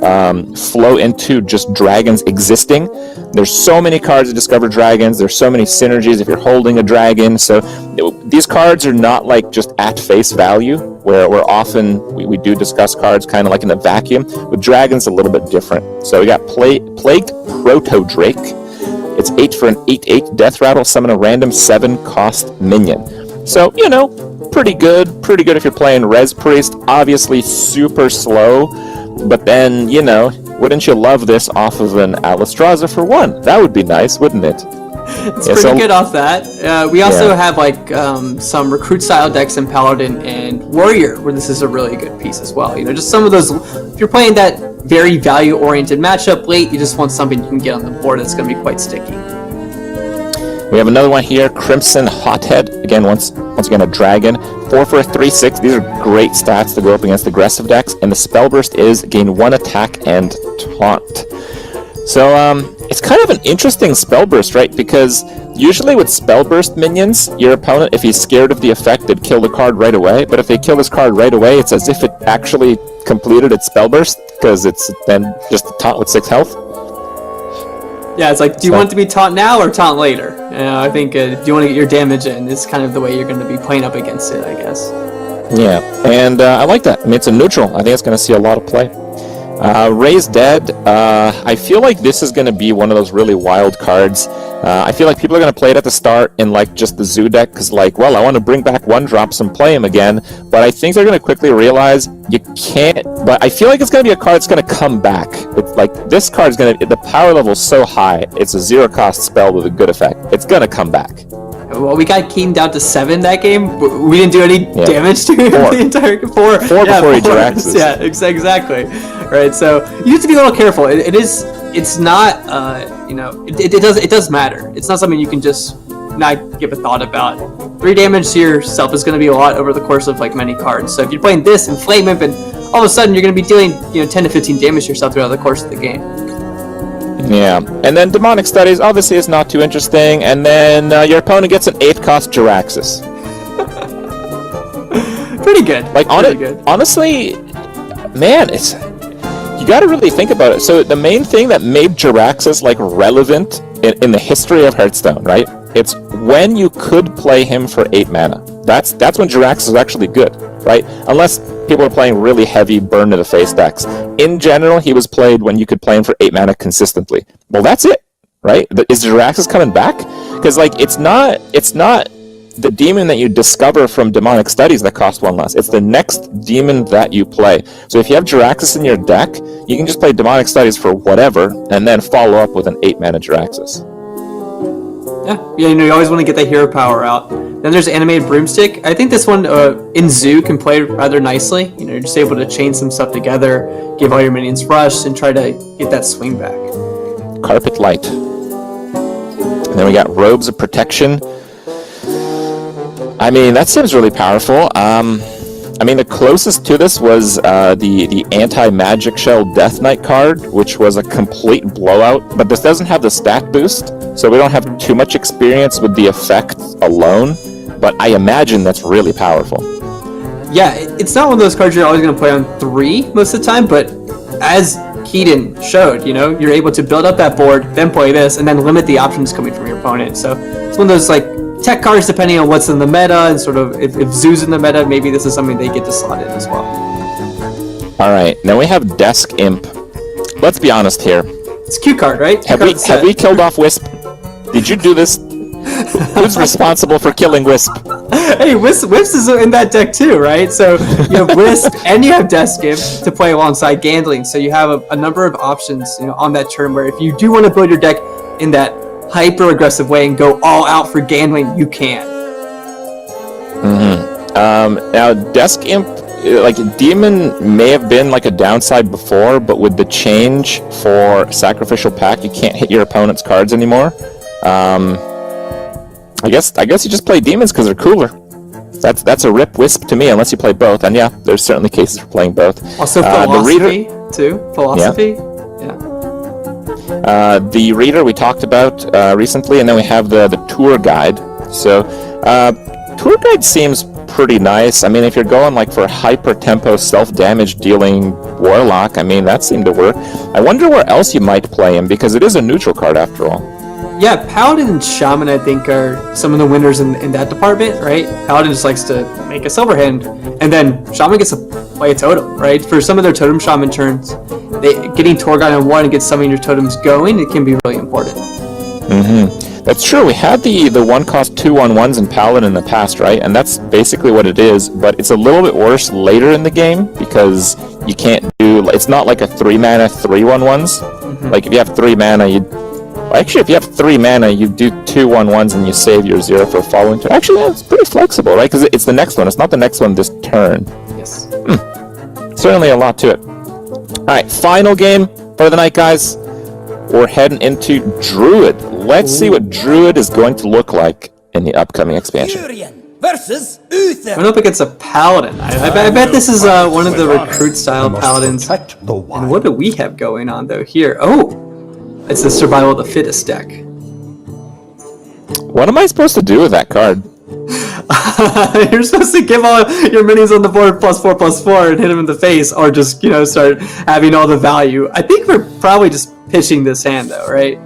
flow into just dragons existing. There's so many cards to discover dragons. There's so many synergies if you're holding a dragon. So these cards are not like just at face value, where we're often we do discuss cards kind of like in a vacuum. With dragons, a little bit different. So we got Plagued Proto Drake. It's 8 for an 8/8 Death Rattle. Summon a random 7-cost minion. So, you know, pretty good if you're playing Res Priest. Obviously super slow, but then, you know, wouldn't you love this off of an Alistraza for 1? That would be nice, wouldn't it? It's pretty good off that. We also have like some recruit style decks in Paladin and Warrior, where this is a really good piece as well. You know, just some of those. If you're playing that very value oriented matchup late, you just want something you can get on the board that's going to be quite sticky. We have another one here, Crimson Hothead. Again, once again a dragon. 4 for a 3/6. These are great stats to go up against aggressive decks. And the spell burst is gain 1 attack and taunt. So it's kind of an interesting spell burst, right? Because usually with spell burst minions, your opponent, if he's scared of the effect, they'd kill the card right away. But if they kill this card right away, it's as if it actually completed its spell burst, because it's then just a taunt with 6 health. Yeah, it's like, do you want it to be taunt now or taunt later? I think, do you want to get your damage in? It's kind of the way you're going to be playing up against it, I guess. Yeah, and I like that. I mean, it's a neutral. I think it's going to see a lot of play. Raise Dead, I feel like this is going to be one of those really wild cards. I feel like people are going to play it at the start in like just the zoo deck, because like, well, I want to bring back 1-drops and play him again, but I think they're going to quickly realize you can't. But I feel like it's going to be a card that's going to come back. It's like, this card is going to, the power level is so high, it's a 0-cost spell with a good effect. It's going to come back. Well, we got Keen down to 7 that game. We didn't do any damage to him the entire 4. 4 before he Jiraxes. Yeah, exactly. Right, so you have to be a little careful. It's not, you know, it does matter. It's not something you can just not give a thought about. 3 damage to yourself is going to be a lot over the course of like many cards. So if you're playing this and Flame Imp, and all of a sudden you're going to be dealing, you know, 10 to 15 damage to yourself throughout the course of the game. Yeah, and then Demonic Studies obviously is not too interesting, and then your opponent gets an 8-cost Jiraxis. Pretty good. Like, honestly, man, it's, you got to really think about it. So the main thing that made Jiraxis like relevant in the history of Hearthstone, right? It's when you could play him for 8 mana. That's when Jiraxis is actually good, right? Unless people are playing really heavy burn to the face decks. In general, he was played when you could play him for 8 mana consistently. Well, that's it, right? Is Jiraxis coming back? Because like it's not the demon that you discover from demonic studies that cost 1 less. It's the next demon that you play. So if you have Jiraxis in your deck, you can just play demonic studies for whatever, and then follow up with an 8-mana Jiraxis. Yeah, you always want to get that hero power out. Then there's Animated Broomstick. I think this one in Zoo can play rather nicely. You're just able to chain some stuff together, give all your minions rush, and try to get that swing back. Carpet Light. And then we got Robes of Protection. I mean, that seems really powerful. I mean, the closest to this was the Anti-Magic Shell Death Knight card, which was a complete blowout, but this doesn't have the stat boost, so we don't have too much experience with the effect alone, but I imagine that's really powerful. Yeah, it's not one of those cards you're always going to play on 3 most of the time, but as Keaton showed, you're able to build up that board, then play this, and then limit the options coming from your opponent. So it's one of those like tech cards depending on what's in the meta, and sort of if Zoo's in the meta, maybe this is something they get to slot in as well. Alright, now we have Desk Imp. Let's be honest here. It's a cute card, right? Have we killed off Wisp? Did you do this? Who's responsible for killing Wisp? Hey, Wisp is in that deck too, right? So you have Wisp and you have Desk Imp to play alongside Gandling, so you have a number of options on that turn where if you do want to build your deck in that hyper aggressive way and go all out for Gandling, you can. Now Desk Imp, like Demon may have been like a downside before, but with the change for Sacrificial Pact, you can't hit your opponent's cards anymore. I guess you just play Demons because they're cooler. That's a rip Wisp to me, unless you play both. And yeah, there's certainly cases for playing both. Also Philosophy too. Philosophy. Yeah. The Reader we talked about recently, and then we have the Tour Guide. So Tour Guide seems pretty nice. I mean, if you're going like for hyper tempo self-damage dealing Warlock, I mean that seemed to work. I wonder where else you might play him, because it is a neutral card after all. Yeah, Paladin and Shaman, I think, are some of the winners in that department, right? Paladin just likes to make a silver hand, and then Shaman gets to play a totem, right? For some of their totem Shaman turns, getting Tour Guide on 1 and get some of your totems going, it can be really important. That's true. We had the 1-cost 2/1/1s in Paladin in the past, right? And that's basically what it is, but it's a little bit worse later in the game, because you can't do... It's not like a 3-mana 3/1/1s. Like, if you have 3 mana, Actually, if you have 3 mana, you do 2/1/1s and you save your 0 for a following turn. Actually, it's pretty flexible, right? Because it's the next one. It's not the next one this turn. Yes. Certainly a lot to it. Alright, final game for the night, guys. We're heading into Druid. Let's see what Druid is going to look like in the upcoming expansion. Versus Uther. Went up against a Paladin. I bet this is one of the recruit-style Paladins. And what do we have going on, though, here? Oh! It's the Survival of the Fittest deck. What am I supposed to do with that card? You're supposed to give all your minis on the board +4/+4 and hit them in the face, or just, start having all the value. I think we're probably just pitching this hand, though, right?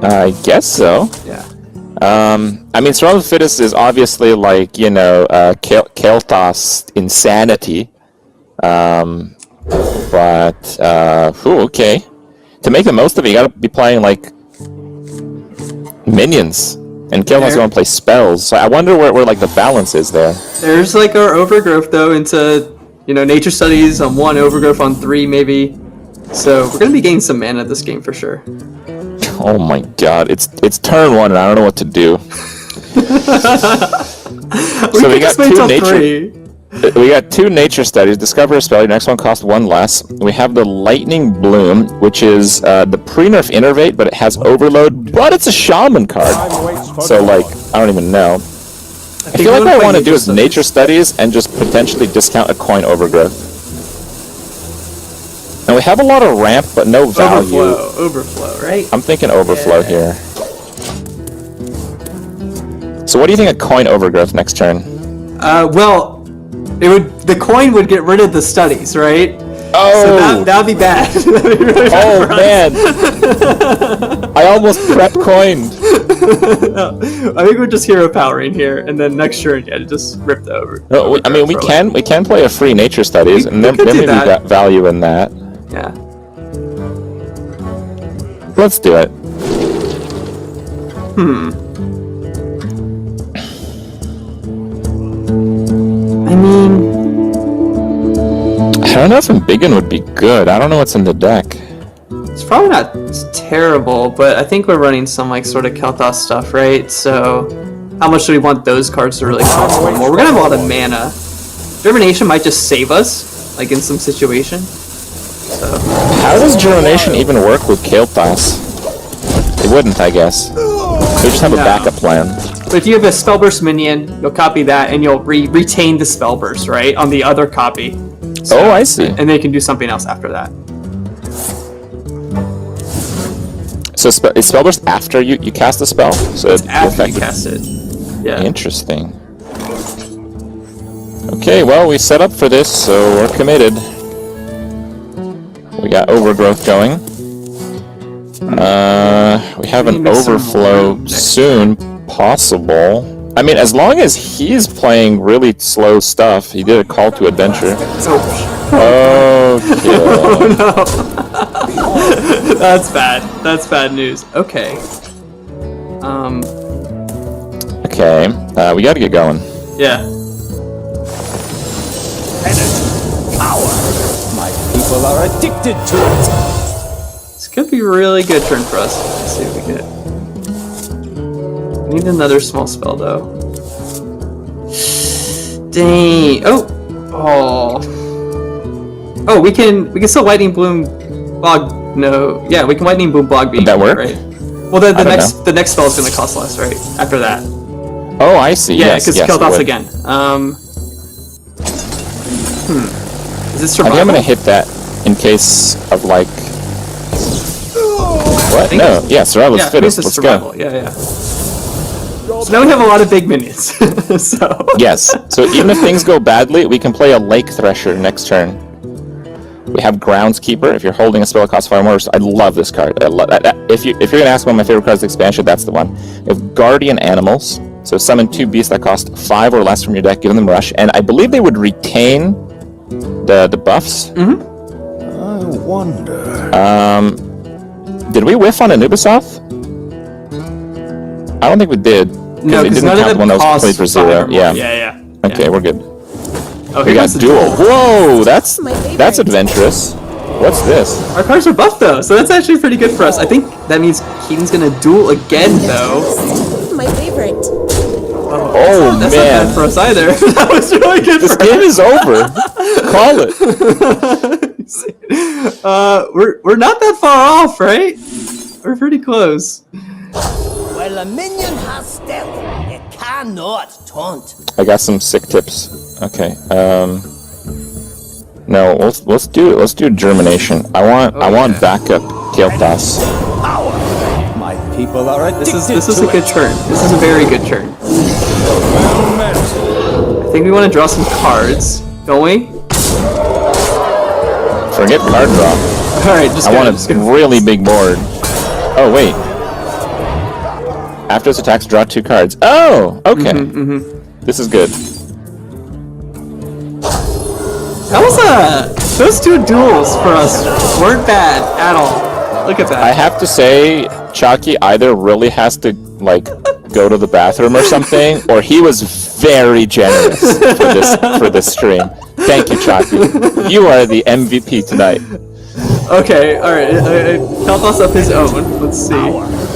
I guess so. Yeah. I mean, Survival of the Fittest is obviously like, Kel'Thas insanity. Okay. To make the most of it, you gotta be playing, like, minions. And Kel'Thas going to play spells. So I wonder where like, the balance is there. There's, like, our Overgrowth, though, into, Nature Studies on 1, Overgrowth on 3, maybe. So we're going to be getting some mana this game, for sure. Oh my god, it's turn 1 and I don't know what to do. So we got 2 nature... We got 2 nature studies. Discover a spell. Your next one costs 1 less. We have the Lightning Bloom, which is the pre-nerf Innervate, but it has Overload, but it's a Shaman card. So, like, I don't even know. I feel like what I want to do is nature studies and just potentially discount a coin Overgrowth. And we have a lot of ramp, but no value. Overflow, right? I'm thinking Overflow here. So what do you think of coin Overgrowth next turn? Well... the coin would get rid of the studies, right? Oh! So that would be bad. That'd be really bad man! I almost prep coined. No, I think we're just hero powering here, and then next turn, just rip the over. No, I mean, we can play a free nature studies, and there may be value in that. Yeah. Let's do it. don't know if Embiggen would be good. I don't know what's in the deck. It's probably not terrible, but I think we're running some like sort of Kel'Thas stuff, right? So how much do we want those cards to really cost one more? We're gonna have a lot of mana. Germination might just save us, like in some situation. So How does Germination even work with Kael'thas? It wouldn't, I guess. We just have a backup plan. But if you have a Spellburst minion, you'll copy that and you'll retain the Spellburst, right? On the other copy. So, Oh, I see. and they can do something else after that. So is Spellburst after you cast a spell? So it's After you cast it. Yeah. Interesting. Okay, well, we set up for this, so we're committed. We got Overgrowth going. We have an Overflow soon, possible. I mean, as long as he's playing really slow stuff. He did a Call to Adventure. Okay. That's bad. That's bad news. Okay. Okay, we gotta get going. Yeah. My people are addicted to it. This could be a really good turn for us. Let's see what we get. We need another small spell though. Dang. Oh, we can still Lightning Bloom Bog. No, yeah, we can Lightning Bloom Bog Beam. Would that work? Right. Well, the next spell is going to cost less, right? After that. Oh, I see. Yeah, yes, because yes, Kel'Thas it would. again. Is it I survival? think I'm gonna hit that in case of like. What? No. Yeah, survival's Yeah, fittest. it's Let's survival. go. Yeah. So now we have a lot of big minions. So. Yes. So even if things go badly, we can play a Lake Thresher next turn. We have Groundskeeper. If you're holding a spell that costs 5 more, I love this card. If you're gonna ask one of my favorite cards, expansion, that's the one. We have Guardian Animals. So summon 2 beasts that cost 5 or less from your deck, give them Rush, and I believe they would retain the buffs. I wonder. Did we whiff on Anubisoth? I don't think we did. No, it because didn't none of count them when I was cost played for 5 0. or more. Yeah. Yeah. Okay, we're good. Oh, We here got comes the duel. Whoa, that's adventurous. What's this? Our cards are buffed though, so that's actually pretty good for us. I think that means Keaton's gonna duel again though. My favorite. Oh That's not bad for man, us either. That was really good this for game us. is over. Call it. We're not that far off, right? We're pretty close. While a minion has stealth, it cannot taunt. I got some sick tips. Okay. No, let's do Germination. I want backup Kael'thas. My people are addicted This is to a good it. turn. This is a very good turn. I think we want to draw some cards, don't we? Forget card draw. All right, just I go, want just a go. really big board. Oh wait. After its attacks, draw 2 cards. Oh, okay. This is good. That was those 2 duels for us weren't bad at all. Look at that. I have to say, Chalky either really has to like go to the bathroom or something, or he was very generous for this stream. Thank you, Chalky. You are the MVP tonight. Okay, all right. Kel'Thas up his own. Let's see.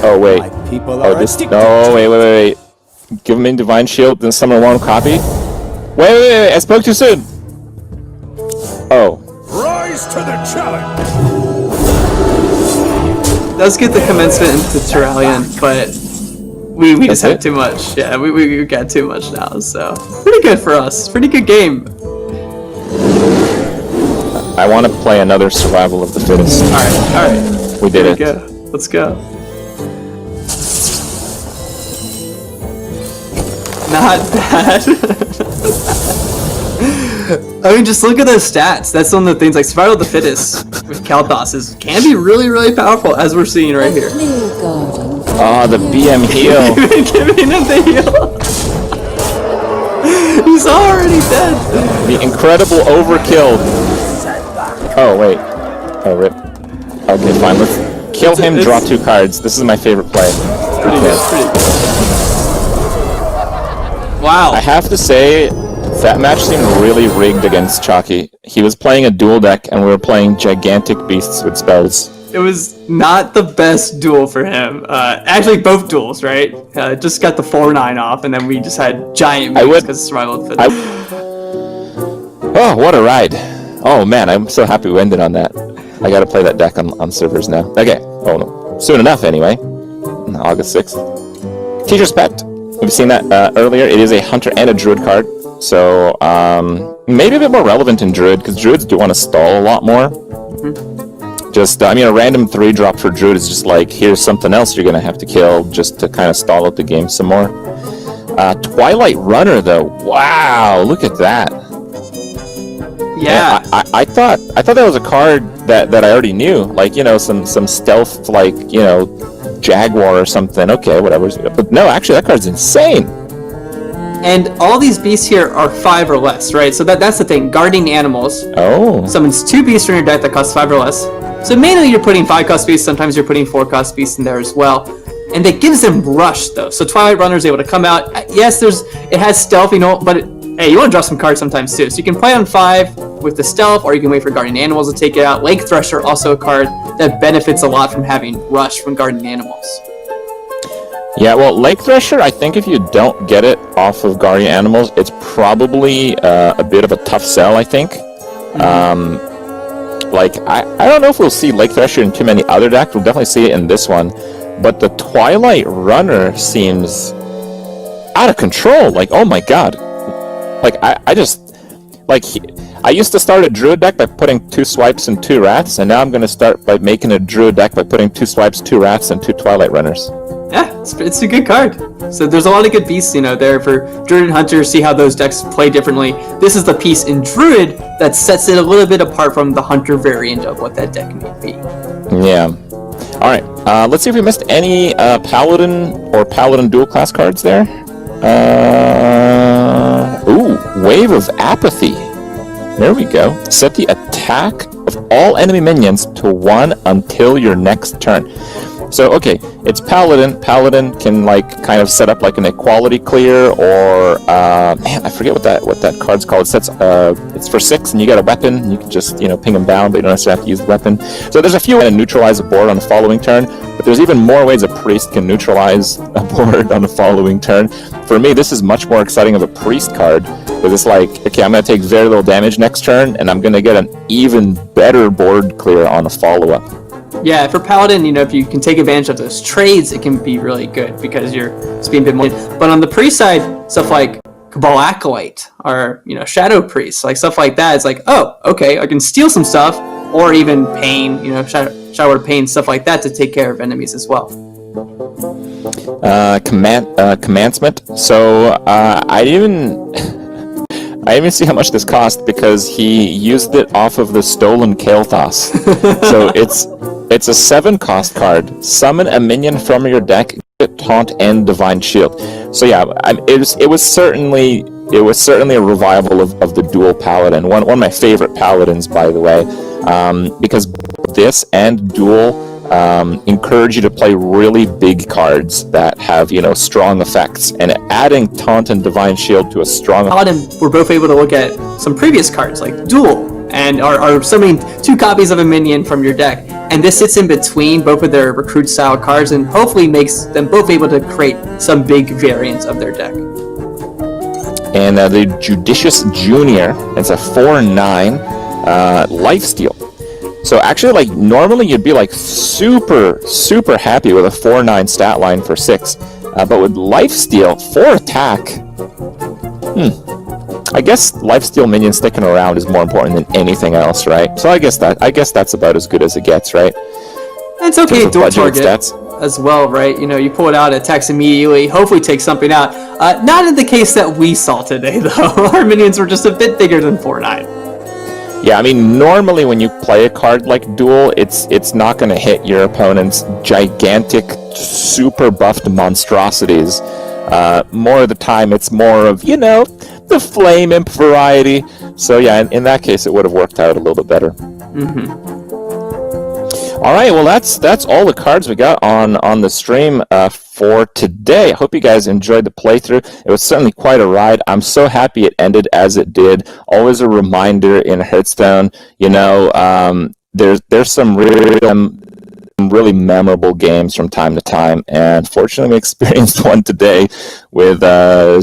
Oh wait. My people are Oh this. addicted No wait. Give him in Divine Shield, then summon 1 copy. Wait! I spoke too soon. Oh. Rise to the challenge. Let's get the commencement into Tyrallion, but we just That's have it? too much. Yeah, we got too much now. So pretty good for us. Pretty good game. I want to play another Survival of the Fittest. All right. We did Here it. we go. Let's go. Not bad. I mean, just look at those stats. That's one of the things. Like Survival of the Fittest with Kael'Thas can be really, really powerful, as we're seeing right here. Oh, the BM heal. Giving him the heal. He's already dead. The incredible overkill. Oh wait. Oh rip. Okay, fine. Let's kill him. Draw 2 cards. This is my favorite play. Pretty good. Wow. I have to say, That match seemed really rigged against Chalky. He was playing a dual deck, and we were playing gigantic beasts with spells. It was not the best duel for him. Actually, both duels, right? Just got the 4-9 off, and then we just had giant moves because of survival of the fittest. Oh, what a ride. Oh man, I'm so happy we ended on that. I gotta play that deck on servers now. Okay, oh no, soon enough anyway. August 6th. Teacher's Pet. We've seen that earlier. It is a Hunter and a Druid card. So, maybe a bit more relevant in Druid, because Druids do want to stall a lot more. Just, I mean, a random 3-drop for Druid is just like, here's something else you're going to have to kill just to kind of stall out the game some more. Twilight Runner, though. Wow, look at that. Yeah. I thought that was a card that I already knew. Like, you know, some stealth, like, you know, Jaguar or something. Okay, whatever. But no, actually, that card's insane. And all these beasts here are 5 or less, right? So that's the thing. Guardian Animals. Oh. Summons 2 beasts from your deck that cost 5 or less. So mainly you're putting 5-cost beasts, sometimes you're putting 4-cost beasts in there as well. And it gives them rush, though. So Twilight Runner is able to come out. Yes, it has stealth, you know, but hey, you want to draw some cards sometimes, too. So you can play on 5 with the stealth, or you can wait for Guardian Animals to take it out. Lake Thresher, also a card that benefits a lot from having rush from Guardian Animals. Yeah, well, Lake Thresher, I think if you don't get it off of Guardian Animals, it's probably a bit of a tough sell, I think. Like, I don't know if we'll see Lake Thresher in too many other decks. We'll definitely see it in this one. But the Twilight Runner seems out of control. Like, oh my god. Like, I just... Like, I used to start a Druid deck by putting 2 swipes and 2 Wraths, and now I'm going to start by making a Druid deck by putting 2 swipes, 2 Wraths, and 2 Twilight Runners. Yeah, it's a good card. So there's a lot of good beasts, you know, there for Druid and Hunter, see how those decks play differently. This is the piece in Druid that sets it a little bit apart from the Hunter variant of what that deck may be. Yeah. Alright, let's see if we missed any Paladin or Paladin dual class cards there. Ooh, Wave of Apathy. There we go. Set the attack of all enemy minions to 1 until your next turn. So, okay, it's Paladin. Paladin can, like, kind of set up, like, an equality clear, or, man, I forget what that card's called. It sets, it's for 6, and you get a weapon, and you can just, you know, ping them down, but you don't necessarily have to use the weapon. So there's a few ways to neutralize a board on the following turn, but there's even more ways a priest can neutralize a board on the following turn. For me, this is much more exciting of a priest card, because it's like, okay, I'm going to take very little damage next turn, and I'm going to get an even better board clear on a follow-up. Yeah, for Paladin, you know, if you can take advantage of those trades, it can be really good because you're just being a bit more. But on the priest side, stuff like Cabal Acolyte or, you know, Shadow Priest, like stuff like that, it's like, oh, okay, I can steal some stuff, or even Pain, you know, Shadow Word Pain, stuff like that to take care of enemies as well. Commencement. So I didn't even see how much this cost because he used it off of the Stolen Kael'thas. So it's a 7-cost card. Summon a minion from your deck, get Taunt and Divine Shield. So yeah, it was certainly a revival of the dual Paladin. One of my favorite Paladins, by the way, because this and dual encourage you to play really big cards that have, you know, strong effects, and adding Taunt and Divine Shield to a strong Paladin, we're both able to look at some previous cards like Duel and are summoning 2 copies of a minion from your deck, and this sits in between both of their recruit style cards and hopefully makes them both able to create some big variants of their deck. And the Judicious Junior, it's a 4/9 lifesteal. So actually, like, normally you'd be, like, super happy with a 4/9 stat line for 6. But with Lifesteal, 4 attack, I guess Lifesteal minions sticking around is more important than anything else, right? So I guess that's about as good as it gets, right? It's okay to dual target stats as well, right? You know, you pull it out, it attacks immediately, hopefully take something out. Not in the case that we saw today, though. Our minions were just a bit bigger than 4/9. Yeah, I mean, normally when you play a card like Duel, it's not going to hit your opponent's gigantic, super buffed monstrosities. More of the time, it's more of, you know, the Flame Imp variety. So yeah, in that case, it would have worked out a little bit better. All right, well, that's all the cards we got on the stream for today. I hope you guys enjoyed the playthrough. It was certainly quite a ride. I'm so happy it ended as it did. Always a reminder in Hearthstone, there's some really memorable games from time to time, and fortunately we experienced one today with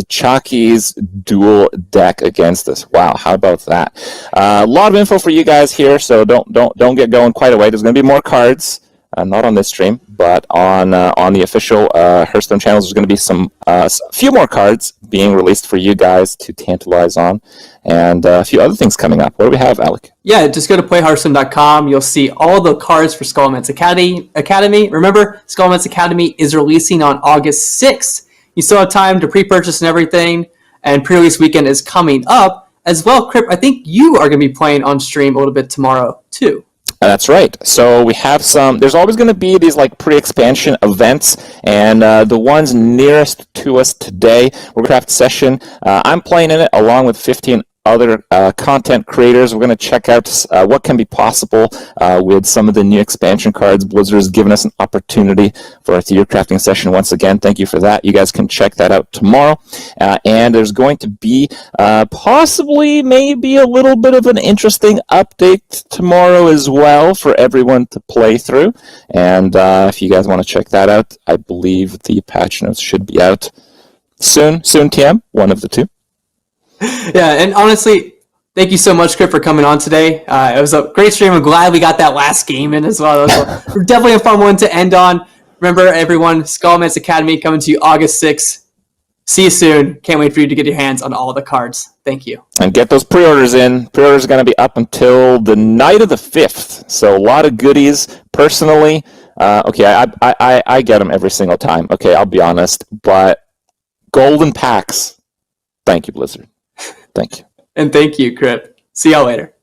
Chalky's dual deck against us. Wow, how about that? A lot of info for you guys here, so don't get going quite away. There's going to be more cards, not on this stream, but on the official Hearthstone channels. There's going to be a few more cards being released for you guys to tantalize on, and a few other things coming up. What do we have, Alec? Yeah, just go to playhearthstone.com. You'll see all the cards for Skullman's Academy. Remember, Skullman's Academy is releasing on August 6th. You still have time to pre-purchase and everything, and pre-release weekend is coming up as well. Crip, I think you are going to be playing on stream a little bit tomorrow too. That's right. So we have there's always going to be these like pre-expansion events, and the ones nearest to us today, we're going to have a session. I'm playing in it along with 15 other content creators. We're going to check out what can be possible with some of the new expansion cards. Blizzard has given us an opportunity for a theater crafting session once again. Thank you for that. You guys can check that out tomorrow. And there's going to be possibly maybe a little bit of an interesting update tomorrow as well for everyone to play through. And if you guys want to check that out, I believe the patch notes should be out soon, TM, one of the two. Yeah, and honestly, thank you so much, Crip, for coming on today. It was a great stream. I'm glad we got that last game in as well. That was definitely a fun one to end on. Remember, everyone, Skullman's Academy coming to you August 6th. See you soon. Can't wait for you to get your hands on all the cards. Thank you. And get those pre-orders in. Pre-orders are going to be up until the night of the 5th. So a lot of goodies. Personally, I get them every single time. Okay, I'll be honest. But golden packs. Thank you, Blizzard. Thank you. And thank you, Crip. See y'all later.